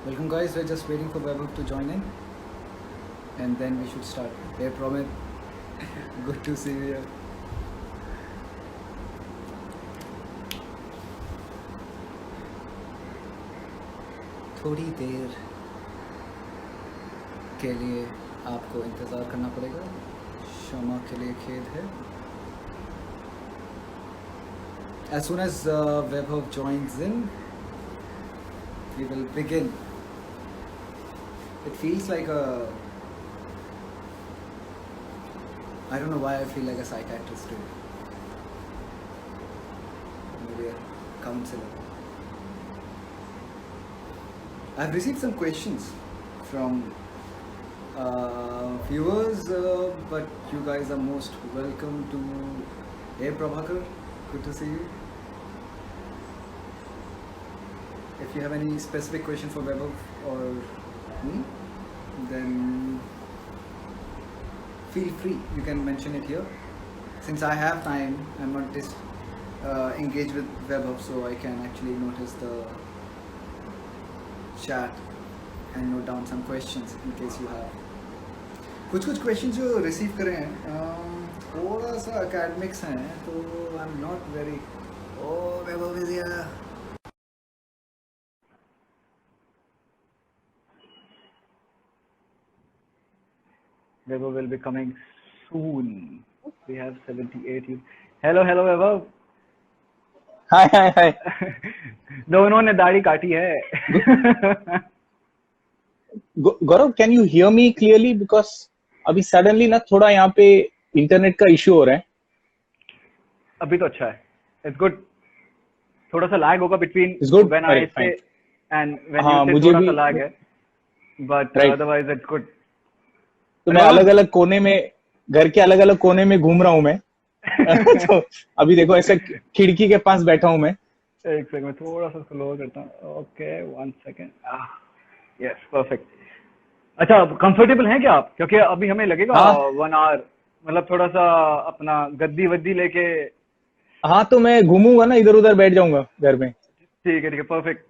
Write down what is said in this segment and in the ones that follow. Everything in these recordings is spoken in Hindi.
Welcome guys, we're just waiting for Vaibhav to join in and then we should start. Hey Promit, good to see you here. थोड़ी देर के लिए आपको इंतज़ार करना पड़ेगा, क्षमा के लिए खेद है. As soon as Vaibhav joins in, we will begin. It feels like I don't know why I feel like a psychiatrist today. Maybe a counselor. I've received some questions from viewers, but you guys are most welcome to. Hey Prabhakar, good to see you. If you have any specific question for Vaibhav or me, then feel free. You can mention it here. Since I have time, I'm not engaged with Vaibhav, so I can actually notice the chat and note down some questions in case you have. कुछ questions जो receive करे हैं थोड़ा सा academics हैं तो I'm not very. Oh, Vaibhav is here. Vaibhav will be coming soon. We have 78. Hello, Vaibhav. हाय दोनों ने दाढ़ी काटी है. Gaurav, can you hear me clearly? Because अभी सडनली ना थोड़ा यहाँ पे इंटरनेट का इश्यू हो रहा है. अभी तो अच्छा है. It's good. थोड़ा सा लैग होगा बिटवीन व्हेन आई से एंड व्हेन यू से, थोड़ा सा लैग है, बट अदरवाइज इट्स गुड. तो मैं अलग अलग कोने में, घर के अलग अलग कोने में घूम रहा हूँ मैं. तो अभी देखो ऐसे खिड़की के पास बैठा हूँ मैं. एक सेकंड, मैं थोड़ा सा स्लो करता हूँ. Okay, 1 second. Yes, perfect. अच्छा, कंफर्टेबल हैं क्या आप? क्योंकि अभी हमें लगेगा 1 आवर, मतलब थोड़ा सा अपना गद्दी वद्दी लेके. हाँ, तो मैं घूमूंगा ना, इधर उधर बैठ जाऊंगा घर में. ठीक है, परफेक्ट.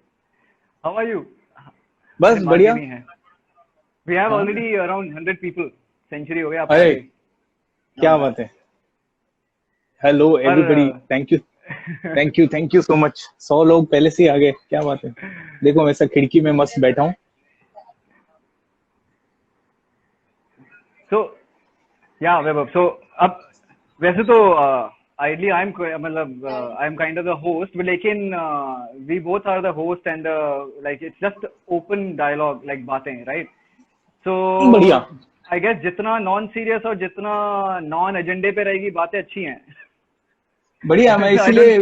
How are you? बस बढ़िया. We have already around 100 people. Century हो गया आपका. अरे क्या बात है. Hello everybody, thank you so much. 100 लोग पहले से ही आ गए. क्या बात है. देखो मैं ऐसा खिड़की में मस्त बैठा हूँ. So yeah, Vaibhav. So अब वैसे तो ideally I'm kind of the host, but लेकिन we both are the host and like it's just open dialogue, like बातें, right? So बढ़िया. I guess जितना नॉन सीरियस और जितना नॉन एजेंडे पे रहेगी बातें अच्छी हैं. बढ़िया. मैं इसलिए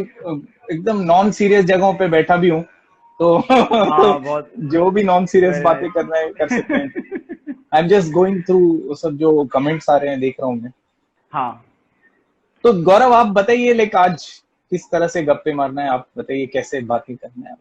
एकदम नॉन सीरियस जगहों पे बैठा भी हूँ, तो जो भी नॉन सीरियस बातें करना है कर सकते हैं. I am just going through सब जो कमेंट्स आ रहे हैं, देख रहा हूँ मैं. हाँ, तो गौरव आप बताइए, लाइक आज किस तरह से गप्पे मारना है, आप बताइए कैसे बातें करना है.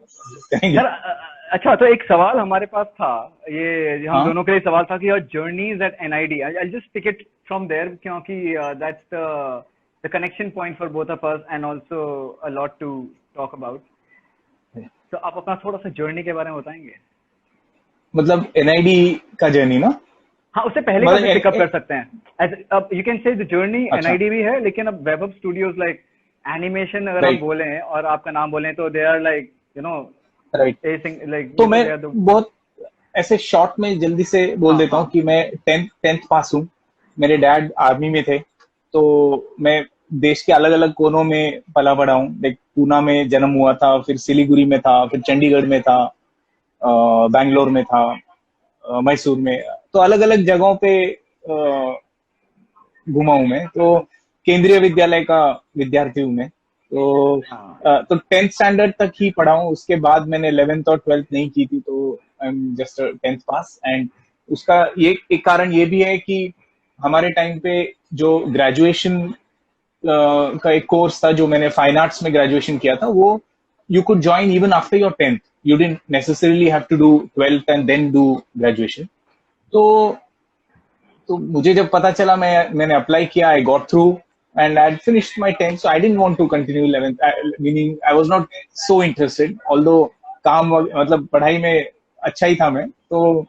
अच्छा, तो एक सवाल हमारे पास था, ये हम दोनों के लिए सवाल था कि your journeys at NID. I just pick it from there, क्योंकि that's the connection point for both of us and also a lot to talk about. तो आप अपना थोड़ा सा जर्नी के बारे में बताएंगे? मतलब एनआईडी का जर्नी ना? हाँ, उससे पहले का पिकअप कर सकते हैं. अब यू कैन से द जर्नी. एनआईडी भी है, लेकिन अब वैभव स्टूडियोज लाइक एनिमेशन अगर आप बोले हैं और आपका नाम बोले तो they are like you know right. तो मैं बहुत ऐसे शॉर्ट में जल्दी से बोल देता हूँ कि मैं 10th पास हूँ. मेरे डैड आर्मी में थे, तो मैं देश के अलग अलग कोनों में पला बड़ा हूँ. लाइक पूना में जन्म हुआ था, फिर सिलीगुड़ी में था, फिर चंडीगढ़ में था, बैंगलोर में था, मैसूर में. तो अलग अलग जगहों पे घुमा हूं मैं. तो केंद्रीय विद्यालय का विद्यार्थी हूँ मैं. तो 10th स्टैंडर्ड तक ही पढ़ा हूँ. उसके बाद मैंने 11th और 12th नहीं की थी, तो I am just 10th pass. And उसका ये एक कारण ये भी है कि हमारे टाइम पे जो ग्रेजुएशन का एक कोर्स था, जो मैंने फाइन आर्ट्स में ग्रेजुएशन किया था, वो you could join even after your 10th. You didn't necessarily have to do 12th and then do graduation. तो मुझे जब पता चला, मैंने अप्लाई किया, I got through and I had finished my 10th, so I didn't want to continue 11th. Meaning I was not so interested, although काम मतलब पढ़ाई में अच्छा ही था मैं तो,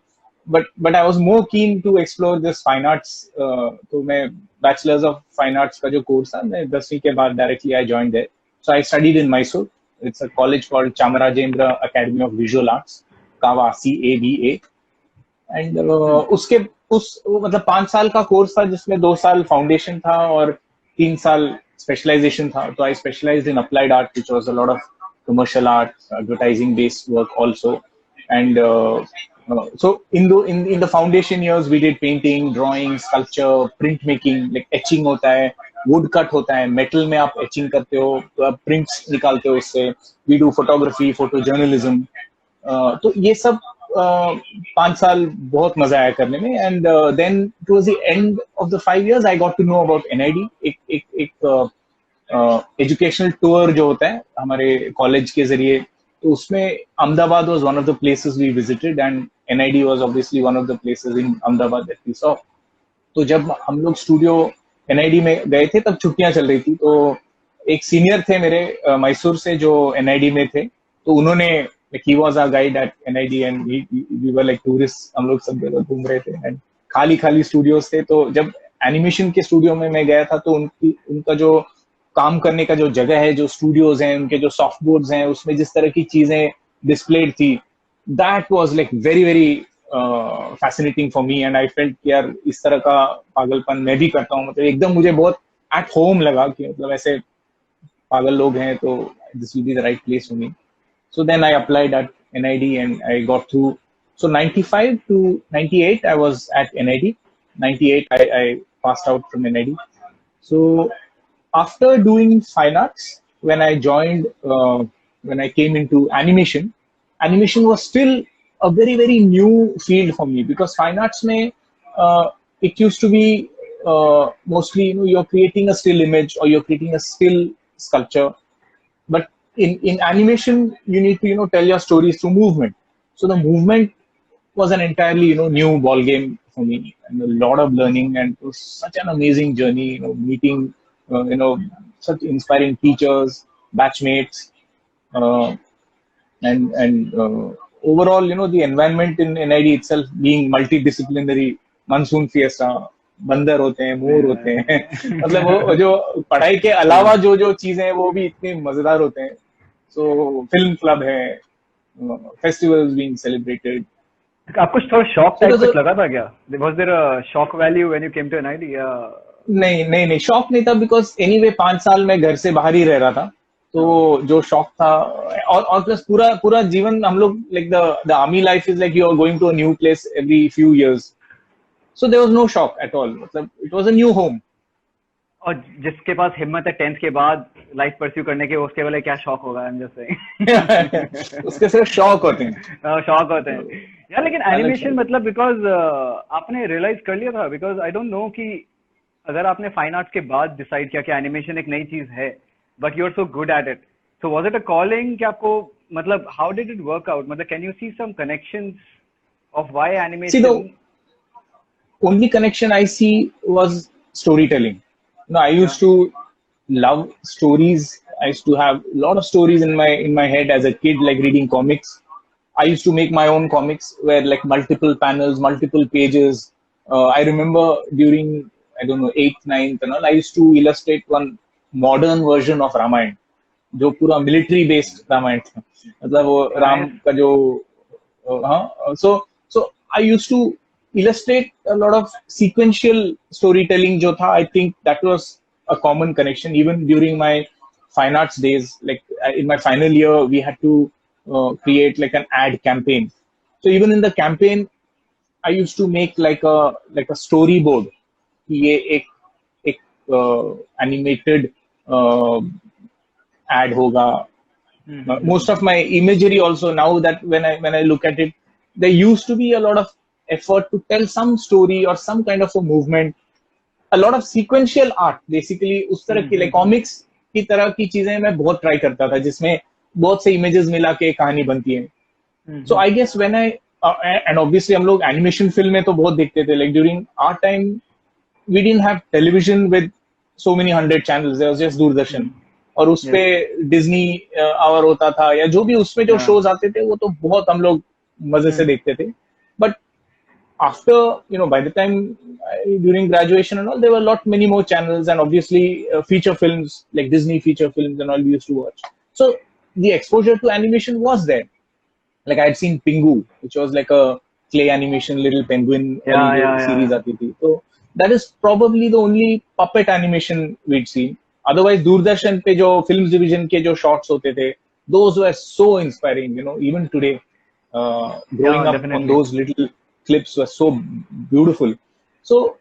but I was more keen to explore this fine arts. तो मैं बैचलर्स ऑफ फाइन आर्ट्स का जो कोर्स था, मैं 10वीं के बाद directly I joined there. So I studied in Mysore. It's a college called Chamarajendra academy of visual arts, CAVA, CAVA। And उसके मतलब 5 साल का कोर्स था जिसमें 2 साल फाउंडेशन था और 3 साल स्पेशलाइजेशन था। तो I specialised in applied art, which was a lot of commercial art, advertising based work also. And so in the foundation years we did painting, drawing, sculpture, printmaking, like etching होता है, wood cut होता है, metal में आप etching करते हो, prints निकालते हो उससे, we do photography, photojournalism। तो ये सब 5 साल बहुत मजा आया करने में। And then towards the end of the 5 years I got to know about NID। एक एजुकेशनल टूर जो होता है हमारे कॉलेज के जरिए, तो उसमें Ahmedabad was one of the places we visited and NID was obviously one of the places in Ahmedabad that we saw. तो जब हम लोग स्टूडियो NID में गए थे तब छुट्टियां चल रही थी, तो एक सीनियर थे मेरे मैसूर से जो NID में थे, तो उन्होंने like he was our guide at NID and we were like tourists, हम लोग सब जगह घूम रहे थे एंड खाली खाली स्टूडियोज थे। तो जब एनिमेशन के स्टूडियो में मैं गया था तो उनका जो काम करने का जो जगह है, जो स्टूडियोज हैं, उनके जो सॉफ्ट बोर्ड्स हैं, उसमें जिस तरह की चीजें डिस्प्लेड थी, that was like very very fascinating for me. And I felt कि यार इस तरह का पागलपन मैं भी करता हूँ, मतलब एकदम मुझे बहुत एट होम लगा कि मतलब ऐसे पागल लोग हैं तो this will be the right place for me. So then I applied at NID and I got through. So 95 to 98 I was at NID. 98 I passed out from NID. So after doing fine arts, when I joined, when I came into animation was still a very very new field for me, because fine arts mein it used to be mostly, you know, you're creating a still image or you're creating a still sculpture, but in animation you need to, you know, tell your stories through movement. So the movement was an entirely, you know, new ball game for me, and a lot of learning, and it was such an amazing journey, you know, meeting you know, such inspiring teachers, batchmates, uh, and overall, you know, the environment in NID itself being multidisciplinary, monsoon fiesta, बंदर होते हैं, मोर होते हैं, मतलब वो जो पढ़ाई के अलावा जो जो चीजें हैं वो भी इतने मजेदार होते हैं। सो फिल्म क्लब है, फेस्टिवल्स बीइंग सेलिब्रेटेड। आपको थोड़ा शॉक टाइप कुछ लगा था क्या? Was there a shock value when you came to NID? नहीं शौक नहीं था, बिकॉज एनीवे 5 साल मैं घर से बाहर ही रह रहा था, तो जो शौक था, और प्लस पूरा जीवन हम लोग like the army life is like you are going to a new place every few years, so there was no shock at all, मतलब it was a new home. और जिसके पास हिम्मत है 10th के बाद लाइफ परस्यू करने के, उसके वाले क्या शौक होगा? I'm just saying। उसके सिर्फ शौक होते हैं, शौक होते हैं यार। लेकिन एनिमेशन मतलब बिकॉज आपने रियलाइज कर लिया था, बिकॉज आई डोंट नो कि अगर आपने फाइन आर्ट्स के बाद डिसाइड किया कि एनिमेशन एक नई चीज है, but you are so good at it, so was it a calling कि आपको, मतलब how did it work out? मतलब can you see some connections of why animation? Only connection I see was storytelling. No, I used to love stories. I used to have a lot of stories in my head as a kid, like reading comics. I used to make my own comics where like multiple panels, multiple pages. I remember during, I don't know, 8th, 9th and all, I used to illustrate one modern version of Ramayana, जो पूरा military based Ramayana था, मतलब वो राम का जो हाँ, so I used to illustrate a lot of sequential storytelling जो था। I think that was a common connection even during my fine arts days. Like in my final year, we had to create like an ad campaign. So even in the campaign, I used to make like a storyboard. ये एक animated ad होगा. Most of my imagery also, now that when I look at it, there used to be a lot of effort to tell some story or some kind of a movement, a lot of sequential art basically, उस तरह की, like comics की तरह की चीजें मैं बहुत ट्राई करता था, जिसमें बहुत से इमेजेस मिला के कहानी बनती है। So I guess when I and obviously हम लोग एनिमेशन फिल्म में तो बहुत देखते थे, like during our time we didn't have television with so many 100 channels, there was just Doordarshan, और उसपे डिज्नी आवर होता था, या जो भी उसमें जो शोज आते थे वो तो बहुत हम लोग मजे से देखते थे. But after, by the time during graduation and all, there were a lot many more channels, and obviously feature films like Disney feature films and all we used to watch. So the exposure to animation was there. Like I had seen Pingu, which was like a clay animation little penguin वाली जो series आती थी. So that is probably the only puppet animation we'd seen. Otherwise Doordarshan पे जो films division के जो shots होते थे, those were so inspiring, even today. Growing up on those little clips were so beautiful. So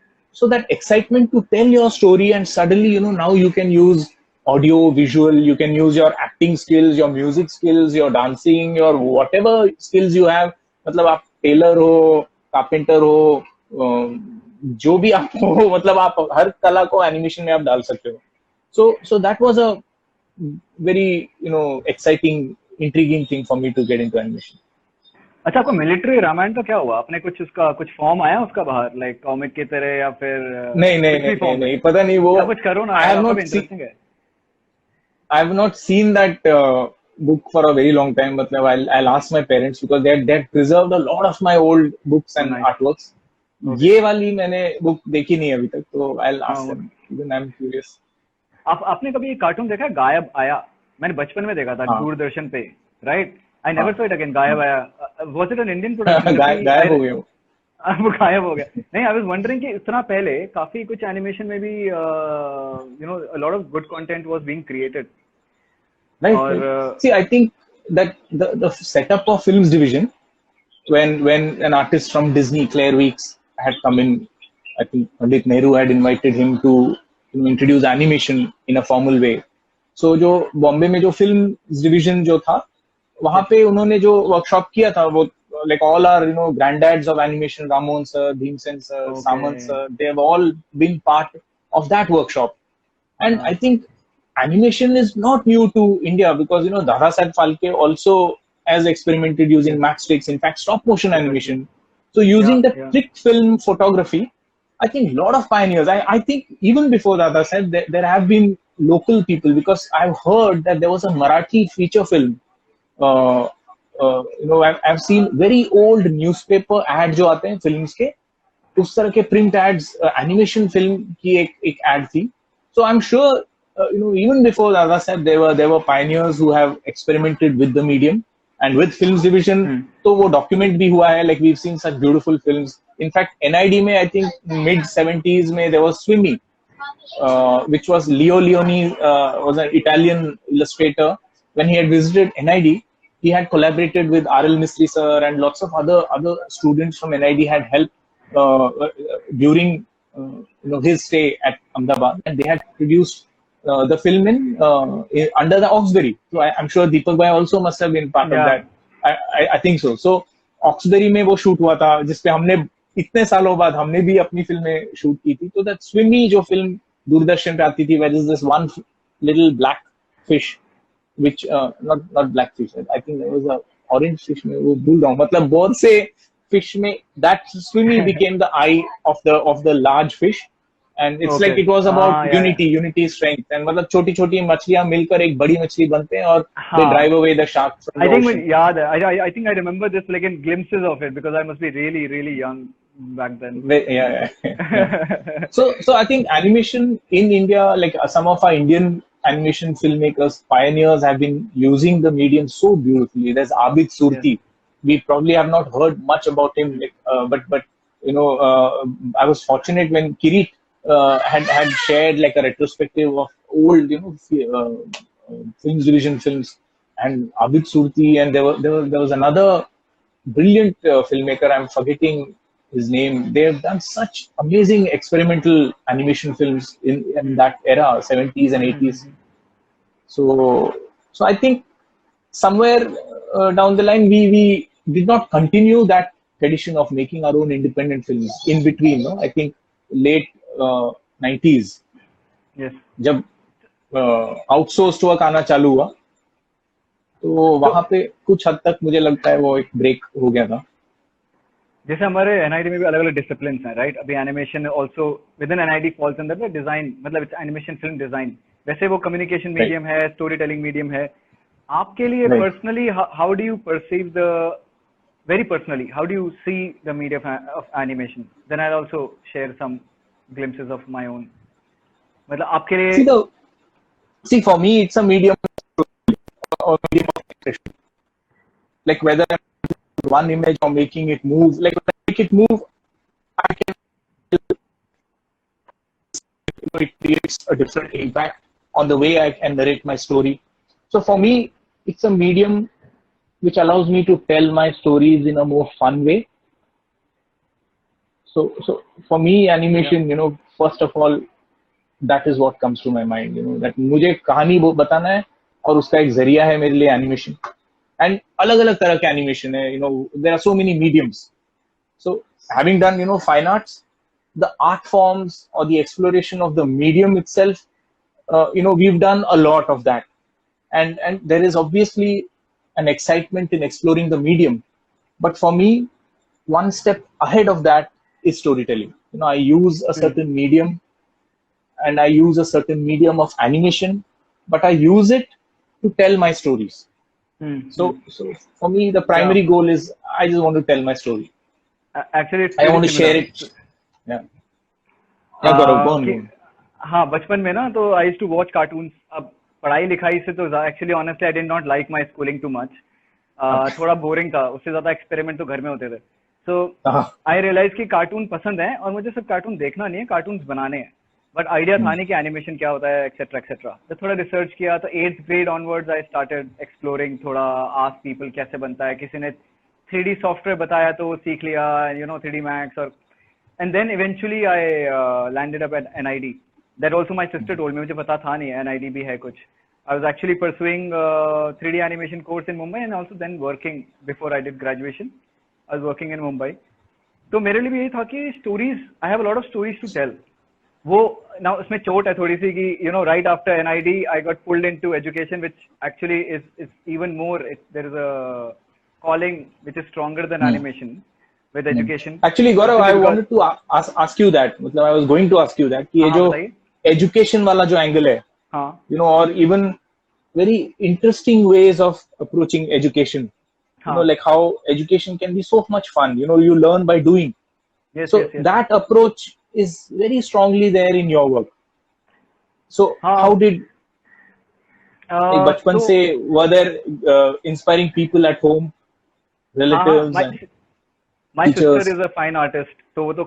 that excitement to tell your story, and suddenly, now you can use audio, visual, you can use your acting skills, your music skills, your dancing, your whatever skills you have. मतलब आप टेलर हो, कारपेंटर हो, जो भी आप हो, मतलब आप हर कला को एनिमेशन में आप डाल सकते हो. So that was a very exciting, intriguing thing for me to get into animation. अच्छा, आपको मिलिट्री रामायण का क्या हुआ? आपने कुछ फॉर्म आया उसका बाहर, लाइक कॉमिक की तरह या फिर नहीं, पता नहीं वो कुछ करो ना. I have not seen that book for a very long time. मतलब I'll ask my parents because they had preserved a lot of my old books and artworks. ये वाली मैंने बुक देखी नहीं अभी तक, तो I'll ask them. Even I'm curious. आपने कभी एक कार्टून देखा है गायब आया? मैंने बचपन में देखा था दूरदर्शन पे, right? I never saw it again. गायब आया. Was it an Indian production? गायब हो गया वो गायब हो गया. नहीं, I was wondering कि इतना पहले काफी कुछ एनिमेशन में भी a lot of good content was being created. Right. See, I think that the setup of films division, when an artist from Disney, Claire Weeks, had come in, I think Pandit Nehru had invited him to introduce animation in a formal way. So जो बॉम्बे में जो फिल्म डिवीजन जो था, वहाँ पे उन्होंने जो वर्कशॉप किया था, वो like all our granddads of animation, Ramon sir, Bhimsen sir, Samant sir, they have all been part of that workshop. And I think animation is not new to India because Dada Saib Phalke also has experimented using matchsticks, in fact stop motion animation. So using the click film photography, I think a lot of pioneers. I think even before Dada Saib, there have been local people, because I've heard that there was a Marathi feature film. I've seen very old newspaper ad जो आते हैं films के, उस तरह के print ads, animation film की एक ad थी. So I'm sure even before Dada Saib, there were pioneers who have experimented with the medium and with films division. तो वो document भी हुआ है, like we've seen such beautiful films. In fact, NID में I think mid 70s में there was Swimmy, which was Leo Leoni, was an Italian illustrator. When he had visited NID, he had collaborated with R.L. Mistry sir, and lots of other students from NID had helped during his stay at Ahmedabad, and they had produced the film under the Oxbury. So I'm sure Deepak Bhai also must have been part of that. I think so. So Oxbury में वो shoot हुआ था, जिसपे हमने इतने सालों बाद हमने भी अपनी फिल्में shoot की थी. तो that Swimmy जो film दूरदर्शन पे आती थी, where is this one little black fish, which not black fish, I think there was a orange fish में वो भूल रहा हूँ, मतलब बहुत से fish में that Swimmy became the eye of the large fish, and it's like it was about unity, strength, and मतलब छोटी छोटी मछलियां मिलकर एक बड़ी मछली बनते हैं और they drive away the shark from the ocean. I think याद है, I think I remember this like in glimpses of it because I must be really really young back then. Yeah. So I think animation in India, like some of our Indian animation filmmakers, pioneers, have been using the medium so beautifully. There's Abid Surti. We probably have not heard much about him, but I was fortunate when Kirit had shared like a retrospective of old films division films, and Abid Surti, and there was another brilliant filmmaker, I'm forgetting his name. They have done such amazing experimental animation films in that era, 70s and 80s. So I think somewhere down the line we did not continue that tradition of making our own independent films in between. I think late 90s, जब आउटसोर्स्ड वर्क आना चालू हुआ, तो वहां पे कुछ हद तक मुझे लगता है वो एक ब्रेक हो गया था. जैसे हमारे एनआईडी में भी अलग अलग डिसिप्लिन्स हैं, राइट? अभी animation also with in NID falls under the design, मतलब इट्स एनिमेशन फिल्म डिजाइन. वैसे वो कम्युनिकेशन मीडियम है, स्टोरी टेलिंग मीडियम है. आपके लिए personally how do you perceive the very personally, how do you see the media of animation? Then I'll also share some glimpses of my own. मतलब आपके लिए see for me it's a medium or medium of expression. Like whether one image or making it move, like when I make it move, I can, it creates a different impact on the way I can narrate my story. So for me, it's a medium which allows me to tell my stories in a more fun way. So for me, animation, you know, first of all, that is what comes to my mind. You know, that मुझे कहानी बताना है और उसका एक जरिया है मेरे लिए एनिमेशन. And अलग-अलग तरह के एनिमेशन है. You know, there are so many mediums. So having done, you know, fine arts, the art forms or the exploration of the medium itself, you know, we've done a lot of that. And there is obviously an excitement in exploring the medium. But for me, one step ahead of that is storytelling. You know, I use a certain medium and I use a certain medium of animation, but I use it to tell my stories. So for me, the primary goal is I just want to tell my story. Actually, it's I want to share it. Yeah. Gaurav, go on. हाँ, बचपन में ना तो I used to watch cartoons. अब पढ़ाई लिखाई से तो actually honestly I did not like my schooling too much. थोड़ा बोरिंग था, उससे ज्यादा एक्सपेरिमेंट तो घर में होते थे. सो आई रियलाइज कि कार्टून पसंद है और मुझे सिर्फ कार्टून देखना नहीं है, कार्टून बनाने हैं. बट आइडिया था नहीं कि एनिमेशन क्या होता है एक्सेट्रा एक्सेट्रा. तो थोड़ा रिसर्च किया तो 8th grade onwards I started exploring, थोड़ा आस्क पीपल कैसे बनता है. किसी ने 3D सॉफ्टवेयर बताया तो सीख लिया, यू नो, 3D Max. और and then eventually I landed up at NID. That also my sister told me. मुझे पता था नहीं NID भी है कुछ. I was actually pursuing 3D animation course in Mumbai and also then working before I did graduation. I was working in Mumbai. तो मेरे लिए भी यही था कि stories, I have a lot of stories to tell. वो now उसमें चोट है थोड़ी सी कि you know right after NID I got pulled into education, which actually is even more. There is a calling which is stronger than animation. With education. Actually, Gaurav, I wanted to ask you that. मतलब I was going to ask you that कि ये जो education वाला जो angle है, you know, or even very interesting ways of approaching education. You know, like how education can be so much fun. You know, you learn by doing. Yes, so that approach is very strongly there in your work. So how did like बचपन से were there inspiring people at home, relatives and My sister is a fine artist, तो वो तो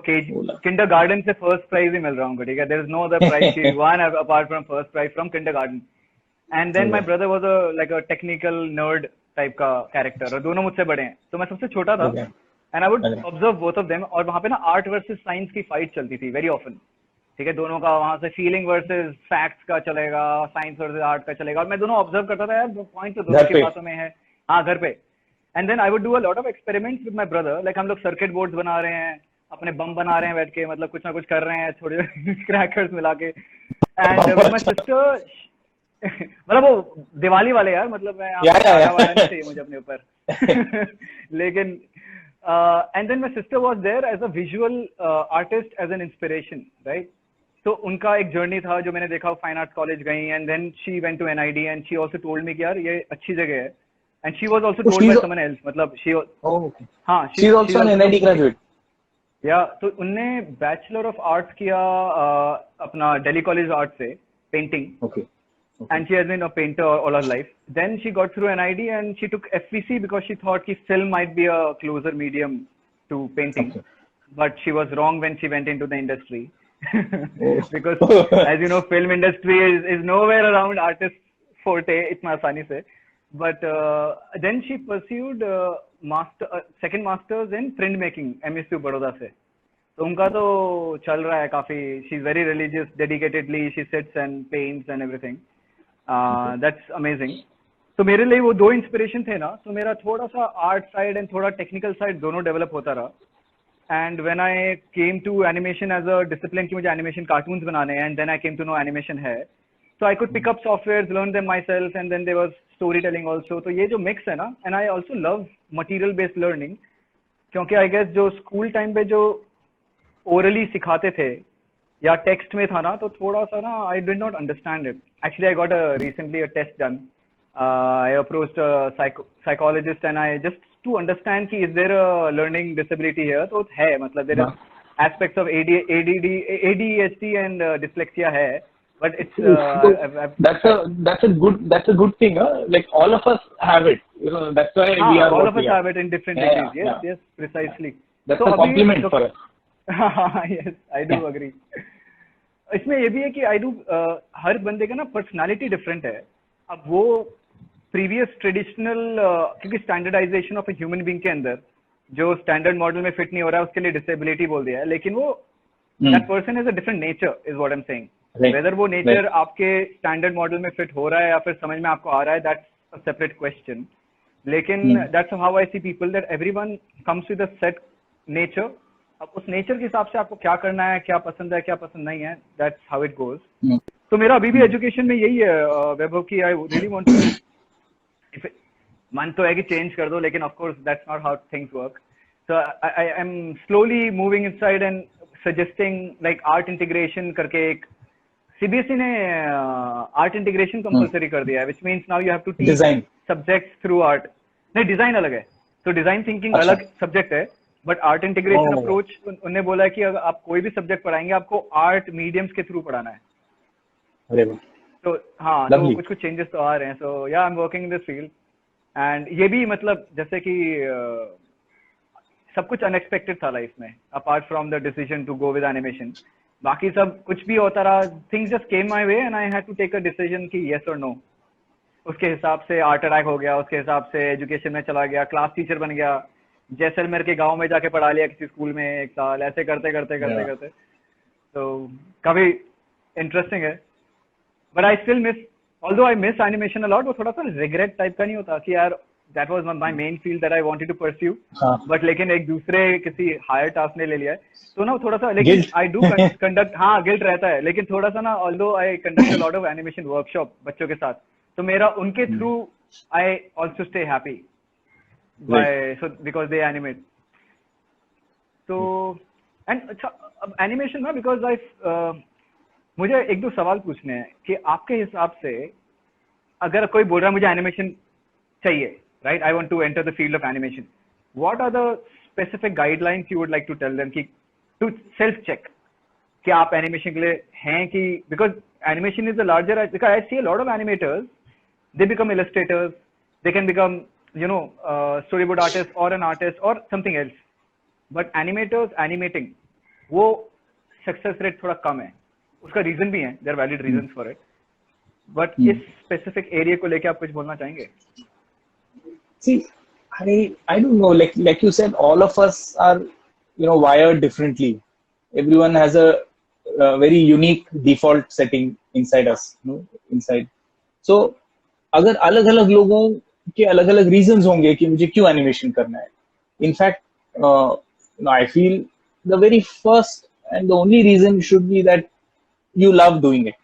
kindergarten से first prize ही मिल रहा हूँ, ठीक है. There is no other prize she won apart from first prize from kindergarten. And then my brother was like a technical nerd type का character, और दोनों मुझसे बड़े हैं, तो मैं सबसे छोटा था. And I would observe both of them, और वहाँ पे ना art versus science की fight चलती थी very often, ठीक है. दोनों का वहाँ से feeling versus facts का चलेगा, science versus art का चलेगा, और मैं दोनों observe करता था. यार point तो दोनों की बातों में है. हाँ, घर पे. And then I would do a lot of experiments with my brother. Like हम लोग circuit boards बना रहे हैं, अपने बम बना रहे हैं बैठ के, मतलब कुछ ना कुछ कर रहे हैं, थोड़े क्रैकर्स मिला के. And with my sister, मतलब वो दिवाली वाले यार, मतलब मैं वाला नहीं चाहिए मुझे अपने ऊपर. लेकिन and then my sister was there as a visual artist, as an inspiration, right? तो उनका एक जर्नी था जो मैंने देखा. फाइन आर्ट्स कॉलेज गई and then she went to NID and she also told me कि यार ये अच्छी जगह है. And she was also told by someone else. मतलब she was, हाँ, she is also an NID graduate. Yeah, तो उनने Bachelor of Arts किया अपना Delhi College of Arts से, painting. Okay. And she has been a painter all her life. Then she got through NID and she took FVC because she thought कि film might be a closer medium to painting. Okay. But she was wrong when she went into the industry. Because as you know, film industry is nowhere around artist forte इतना आसानी से. But then she pursued second masters in printmaking, MSU Baroda से. तो उनका तो चल रहा है काफी. She's very religious, dedicatedly she sits and paints and everything. That's amazing. तो मेरे लिए वो दो इंस्पिरेशन थे ना, तो मेरा थोड़ा सा आर्ट साइड एंड थोड़ा टेक्निकल साइड दोनों डेवलप होता रहा. And when I came to animation as a discipline कि मुझे एनिमेशन कार्टून्स बनाने हैं, and then I came to know animation है, so I could pick up softwares, learn them myself, and then there was storytelling also. तो ये जो mix है ना, and I also love material based learning, क्योंकि I guess जो school time पे जो orally सिखाते थे या text में था ना, तो थोड़ा सा ना I did not understand it. Actually I got recently a test done I approached a psychologist and I just to understand कि is there a learning disability here. तो है, मतलब there is aspects of ADD, ADHD and dyslexia है, but it's that's a good thing. Like all of us have it. You know, that's why we are all what of us we are. have it in different degrees. Yes, precisely. That's a compliment for us. Yes, I do agree. इसमें ये भी है कि आई डू हर बंदे का ना पर्सनालिटी डिफरेंट है. अब वो प्रीवियस ट्रेडिशनल क्योंकि standardisation of a human being के अंदर जो स्टैंडर्ड मॉडल में फिट नहीं हो रहा है उसके लिए डिसेबिलिटी बोल दिया है, लेकिन वो that person is a different nature is what I am saying. Whether वो नेचर आपके स्टैंडर्ड मॉडल में फिट हो रहा है या फिर समझ में आपको आ रहा है, दैट्स अ सेपरेट क्वेश्चन. लेकिन that's how I see people that everyone comes with a set nature. अब उस नेचर के हिसाब से आपको क्या करना है, क्या पसंद है, क्या पसंद नहीं है, दैट्स हाउ इट गोज. तो मेरा अभी भी एजुकेशन में यही है वैभव की आई रियली वांट टू, मन तो है कि चेंज कर दो, लेकिन of course that's not how things work. So I am slowly moving inside and suggesting like art integration करके. एक सीबीएसई ने आर्ट इंटीग्रेशन कंपलसरी कर दिया है, which means now you have to teach subjects through art. नहीं, डिजाइन अलग है, तो डिजाइन थिंकिंग अलग सब्जेक्ट है, बट आर्ट इंटीग्रेशन अप्रोच उन्होंने बोला है कि अगर आप कोई भी सब्जेक्ट पढ़ाएंगे आपको आर्ट मीडियम्स के थ्रू पढ़ाना है. तो हाँ, तो कुछ कुछ चेंजेस तो आ रहे हैं. सो या I am working in this field and ये भी मतलब जैसे कि सब कुछ अनएक्सपेक्टेड था लाइफ में apart from the decision to go with animation. बाकी सब कुछ भी होता रहा, things just came my way and I had to take a decision कि येस और नो. उसके हिसाब से आर्ट अटैक हो गया, उसके हिसाब से एजुकेशन में चला गया, क्लास टीचर बन गया, जैसलमेर के गांव में जाके पढ़ा लिया किसी स्कूल में एक साल, ऐसे करते करते करते करते. तो काफी इंटरेस्टिंग है. But I still miss, although I miss animation a lot. वो थोड़ा सा रिग्रेट टाइप का नहीं होता कि यार that was my main field that I wanted to pursue, but लेकिन एक दूसरे किसी हायर टास्क ने ले लिया है तो ना थोड़ा सा. लेकिन आई डू कंडक्ट, हाँ गिल्ट रहता है, लेकिन थोड़ा सा ना although I conduct a lot of animation workshop बच्चों के साथ, तो मेरा उनके through I also stay happy by so because they animate. So and अच्छा, अब एनिमेशन ना बिकॉज आई मुझे एक दो सवाल पूछने हैं कि आपके हिसाब से अगर कोई बोल रहा है मुझे एनिमेशन चाहिए, right, I want to enter the field of animation, what are the specific guidelines you would like to tell them कि टू सेल्फ चेक कि आप एनिमेशन के लिए हैं कि, because animation is the larger, because I see a lot of animators, they become illustrators, they can become you know storyboard artist or an artist or something else, but animators animating वो सक्सेस रेट थोड़ा कम है. उसका रीजन भी है, there are valid reasons for it, but इस स्पेसिफिक एरिया को लेके आप कुछ बोलना चाहेंगे? See, I don't know, like you said, all of us are, you know, wired differently. Everyone has a very unique default setting inside us, you know, inside. So अगर अलग अलग लोगों के अलग अलग रीजंस होंगे कि मुझे क्यों एनिमेशन करना है. In fact I feel the very first and the only reason should be that you love doing it.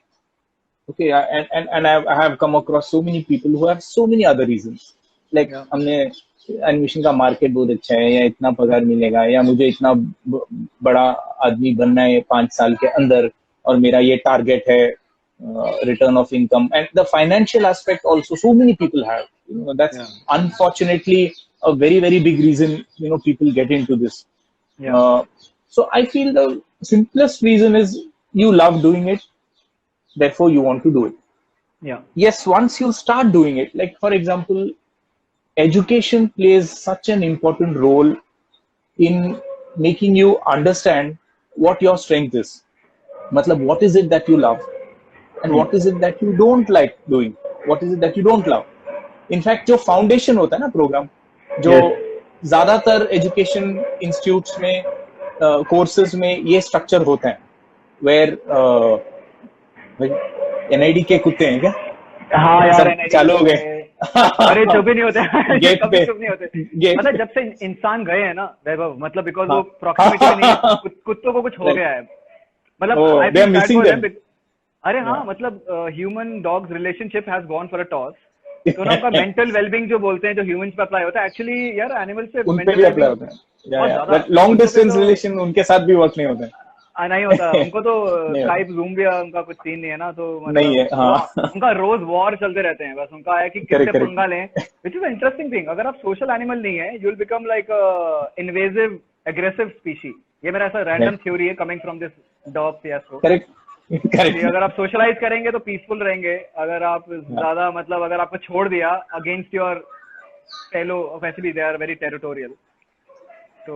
Okay, and I have come across so many people who have so many other reasons. Like हमने एनिमेशन का मार्केट बहुत अच्छा है, या इतना पगार मिलेगा, या मुझे इतना बड़ा आदमी बनना है 5 साल के अंदर, और मेरा ये टारगेट है, return of income, and the financial aspect also so many people have, you know, that's unfortunately a very very big reason, you know, people get into this. So I feel the simplest reason is you love doing it, therefore you want to do it. Yes, once you start doing it, like for example, education plays such an important role in making you understand what your strength is. Matlab, what is it that you love and what is it that you don't like doing, what is it that you don't love. In fact, जो फाउंडेशन होता है ना प्रोग्राम, जो ज्यादातर एजुकेशन इंस्टीट्यूट्स में कोर्सेज में ये स्ट्रक्चर होता है, वेयर एनआईडी के कुत्ते हैं क्या? हाँ यार, चालू हो गए. अरे चुप ही नहीं होते गेट पे चुप नहीं होते. मतलब जब से इंसान गए हैं ना वैभव, मतलब बिकॉज वो प्रॉक्सिमिटी में नहीं, कुत्तों को कुछ हो गया है, मतलब अरे हाँ, मतलब human dogs relationship has gone for a toss. तो ना उनका मेंटल वेलबींग जो बोलते हैं, जो ह्यूमंस पे अप्लाई होता है, एक्चुअली यार एनिमल से उन पे भी अप्लाई होता है. लॉन्ग डिस्टेंस रिलेशन उनके साथ भी वर्क नहीं होता है. नहीं होता उनको तो। नहीं स्काइप जूम भी उनका कुछ सीन नहीं है ना, तो नहीं है, मतलब हाँ। उनका रोज वॉर चलते रहते हैं, बस उनका है कि किससे करेक्ट पंगा करेक्ट। लें। विच इज इंटरेस्टिंग थिंग, अगर आप सोशल एनिमल नहीं है, you will become like invasive aggressive species. ये मेरा ऐसा रैंडम थ्योरी है coming from this dog fiasco, correct कि करेक्ट। अगर आप सोशलाइज करेंगे तो पीसफुल रहेंगे, अगर आप ज्यादा मतलब अगर आपको छोड़ दिया अगेंस्ट योर फेलो, वैसे भी दे आर वेरी टेरिटोरियल। तो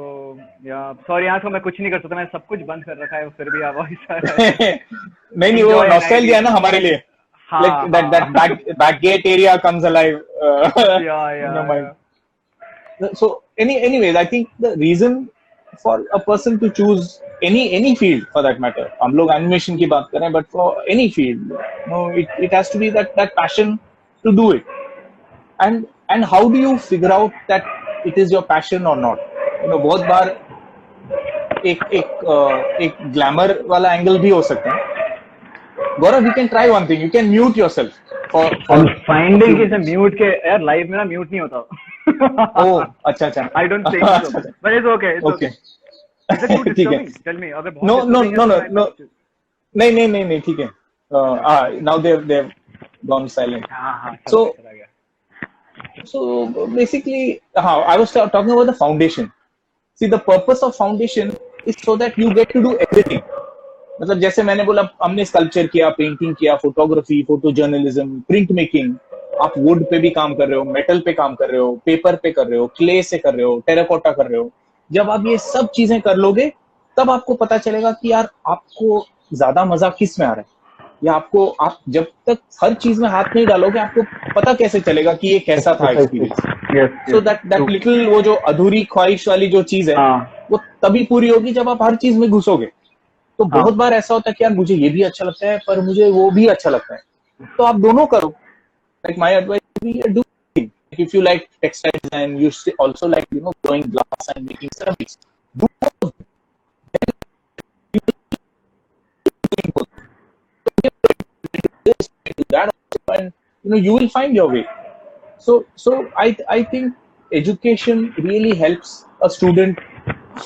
या सॉरी, यहाँ तो मैं कुछ नहीं कर सकता, मैं सब कुछ बंद कर रखा है, फिर भी आप ऐसा नहीं नहीं, वो एंजॉय एनआईडी। नॉस्टैल्जिया है ना हमारे लिए। Like हाँ that हाँ back gate area comes alive या in your mind. या So anyways, I think the reason for a person to choose any field for that matter, हम लोग animation की बात कर रहे हैं, but for any field, it has to be that passion to do it. And how do you figure out that it is your passion or not? बहुत बार एक ग्लैमर वाला एंगल भी हो सकता है. Gaurav, we can try one thing. You can mute yourself for I'm a finding few कि इसे minutes. म्यूट के यार, लाइव में ना म्यूट नहीं Oh, होता। अच्छा अच्छा। I don't think so, अच्छा अच्छा। but it's okay, it's okay. Okay. Is it too ठीक है। disturbing? Tell me, अगर बहुत No no disturbing है no तो no मैं no। कुछ। नहीं नहीं नहीं नहीं, ठीक है। अच्छा अच्छा Now they've gone silent. हाँ हाँ, चला गया So चला गया। so basically, I was talking about the foundation. See, the purpose of foundation is so that you get to do everything. मतलब जैसे मैंने बोला, हमने स्कल्पचर किया, पेंटिंग किया, photography, photo journalism, print making, आप वुड पे भी काम कर रहे हो, मेटल पे काम कर रहे हो, पेपर पे कर रहे हो, क्ले से कर रहे हो, टेराकोटा कर रहे हो। जब आप ये सब चीजें कर लोगे, तब आपको पता चलेगा कि यार आपको ज्यादा मजा किस में आ रहा है, या आप जब तक हर चीज में हाथ नहीं डालोगे, आपको पता कैसे चलेगा कि ये कैसा था Precisely. Experience. Yes so yes, that true. Little, वो जो अधूरी ख्वाहिश वाली जो चीज है, हाँ वो तभी पूरी होगी जब आप हर चीज में घुसोगे। तो हाँ बहुत बार ऐसा होता है कि यार मुझे ये भी अच्छा लगता है, पर मुझे वो भी अच्छा लगता है, तो आप दोनों करो। Like my advice, do if you like textiles and you also like growing glass and making ceramics, do that also, and you will find your way. So I think education really helps a student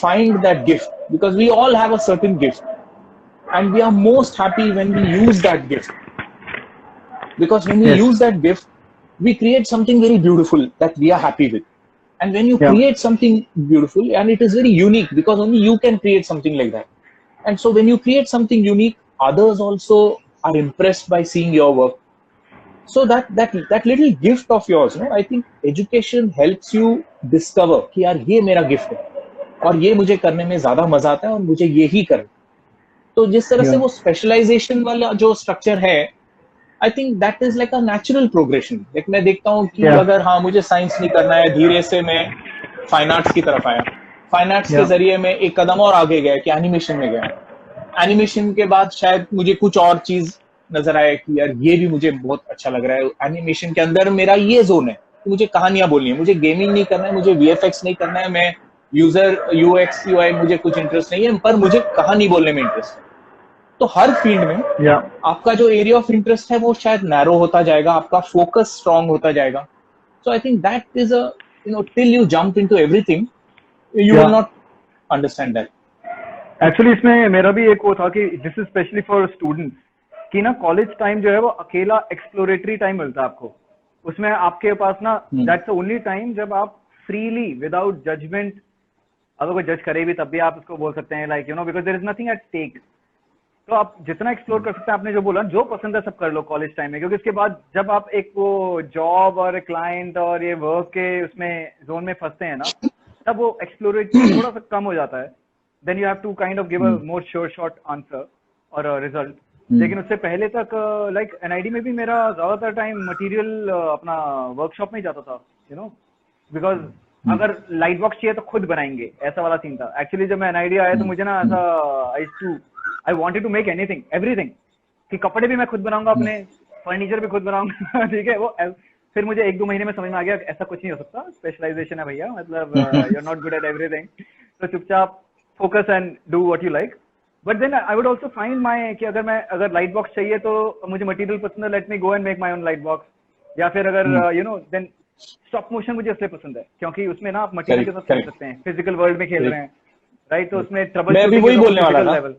find that gift, because we all have a certain gift, and we are most happy when we use that gift, because when we yes use that gift, we create something very beautiful that we are happy with. And when you yeah create something beautiful, and it is very unique, because only you can create something like that, and so when you create something unique, others also are impressed by seeing your work. So that little gift of yours, I think education helps you discover कि यार ये मेरा गिफ्ट है, और ये मुझे करने में ज्यादा मजा आता है, और मुझे ये ही करना। तो जिस तरह से yeah वो स्पेशलाइजेशन वाला जो स्ट्रक्चर है, आई think that is like a natural progression. Like मैं देखता हूँ कि yeah अगर मुझे साइंस नहीं करना है, धीरे से मैं फाइन आर्ट्स की तरफ आया, फाइन आर्ट्स के yeah जरिए मैं एक कदम और आगे गया कि एनिमेशन में गया, एनिमेशन के बाद शायद मुझे कुछ और चीज नजर आया कि यार ये भी मुझे बहुत अच्छा लग रहा है, एनिमेशन के अंदर मेरा ये जोन है कि मुझे कहानियां बोलनी है, मुझे गेमिंग नहीं करना है, मुझे वीएफएक्स नहीं करना है, मैं यूजर यूएक्स यूआई मुझे कुछ इंटरेस्ट नहीं है, पर मुझे कहानी बोलने में इंटरेस्ट है। तो हर फील्ड में yeah आपका जो एरिया ऑफ इंटरेस्ट है वो शायद नैरो होता जाएगा, आपका फोकस स्ट्रांग होता जाएगा। So I think that is a till you jump into everything, you will yeah not understand that. Actually इसमें मेरा भी एक वो था कि this is specially for students, कि ना कॉलेज टाइम जो है वो अकेला एक्सप्लोरेटरी टाइम मिलता है आपको। उसमें आपके पास ना दैट्स द ओनली टाइम जब आप फ्रीली विदाउट जजमेंट, अगर कोई जज करे भी तब भी आप उसको बोल सकते हैं like because there is nothing at stake. तो आप जितना एक्सप्लोर कर सकते हैं, आपने जो बोला जो पसंद है सब कर लो कॉलेज टाइम में, क्योंकि इसके बाद जब आप एक वो जॉब और क्लाइंट और ये वर्क के उसमें जोन में फंसते हैं ना, तब वो एक्सप्लोरेटरी थोड़ा सा कम हो जाता है। Then you have to kind of give a more sure shot answer और रिजल्ट। लेकिन उससे पहले तक लाइक एनआईडी में भी मेरा ज्यादातर टाइम मटेरियल अपना वर्कशॉप में ही जाता था, बिकॉज अगर लाइट बॉक्स चाहिए तो खुद बनाएंगे, ऐसा वाला सीन था। एक्चुअली जब मैं एनआईडी आया तो मुझे ना ऐसा I wanted to make anything everything, कि कपड़े भी मैं खुद बनाऊंगा, अपने फर्नीचर भी खुद बनाऊंगा ठीक है वो। फिर मुझे 1-2 महीने में समझ में आ गया ऐसा कुछ नहीं हो सकता, स्पेशलाइजेशन है भैया, मतलब you are not good at everything, तो चुपचाप focus and do what you like. But then I would also find my कि अगर लाइट बॉक्स चाहिए तो मुझे मटेरियल पसंद है, let me go and make my own light box. या फिर अगर देन स्टॉप मोशन मुझे इसलिए पसंद है क्योंकि उसमें ना आप मटेरियल के साथ खेल सकते हैं, फिजिकल वर्ल्ड में खेल रहे हैं, राइट? तो उसमें ट्रबल मैं भी शूटिंग वही बोलने वाला था। लेवल।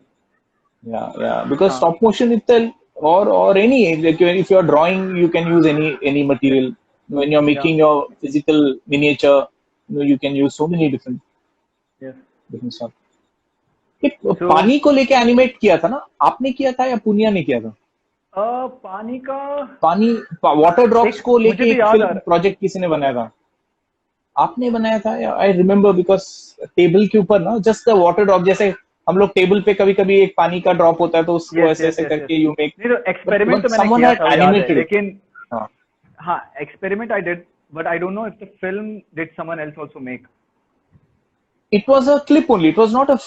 Yeah, because हाँ stop motion itself, or any, like if you're drawing, you can use any material. When you're या making your physical miniature, you can use so many different yes different stuff. एक सो पानी को लेके एनिमेट किया था ना, आपने किया था या पुनिया ने किया था? पानी का पानी, वाटर ड्रॉप्स एक को मुझे लेके भी एक याद आ फिल्म रहा प्रोजेक्ट किसी ने बनाया था? आपने बनाया था या? आई रिमेम्बर, बिकॉज टेबल के ऊपर ना जस्ट द वाटर ड्रॉप, जैसे हम लोग टेबल पे कभी कभी एक पानी का ड्रॉप होता है तो उसको यस ऐसे यस ऐसे यस यस करके यू मेक, नहीं तो एक्सपेरिमेंट बट तो मैंने समवन किया हैड था वो याद है एनिमेटेड इट. लेकिन हाँ, हाँ experiment I did but I don't know if the film did someone else also make it was a clip only, it was not a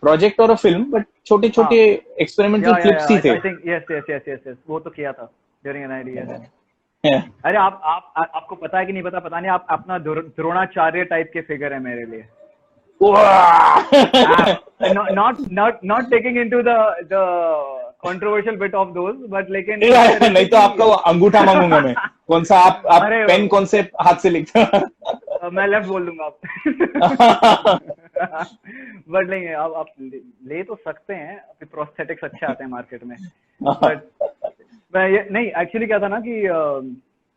project or a film, but छोटे छोटे हाँ experimental या clips ही थे. I think yes yes yes yes yes वो तो किया था during an ID yes Yeah. अरे आपको पता है कि नहीं पता नहीं आप अपना द्रोणाचार्य टाइप के फिगर है मेरे लिए Wow. not taking into the controversial bit of those but लेकिन नहीं तो आपका वो अंगूठा मांगूंगा मैं, कौन सा आप अरे पेन कौन से हाथ से लिखते हो? मैं लेफ्ट बोल दूंगा आप बट नहीं आप ले तो सकते हैं अभी प्रोस्थेटिक्स अच्छे आते हैं मार्केट में बट नहीं एक्चुअली क्या था ना कि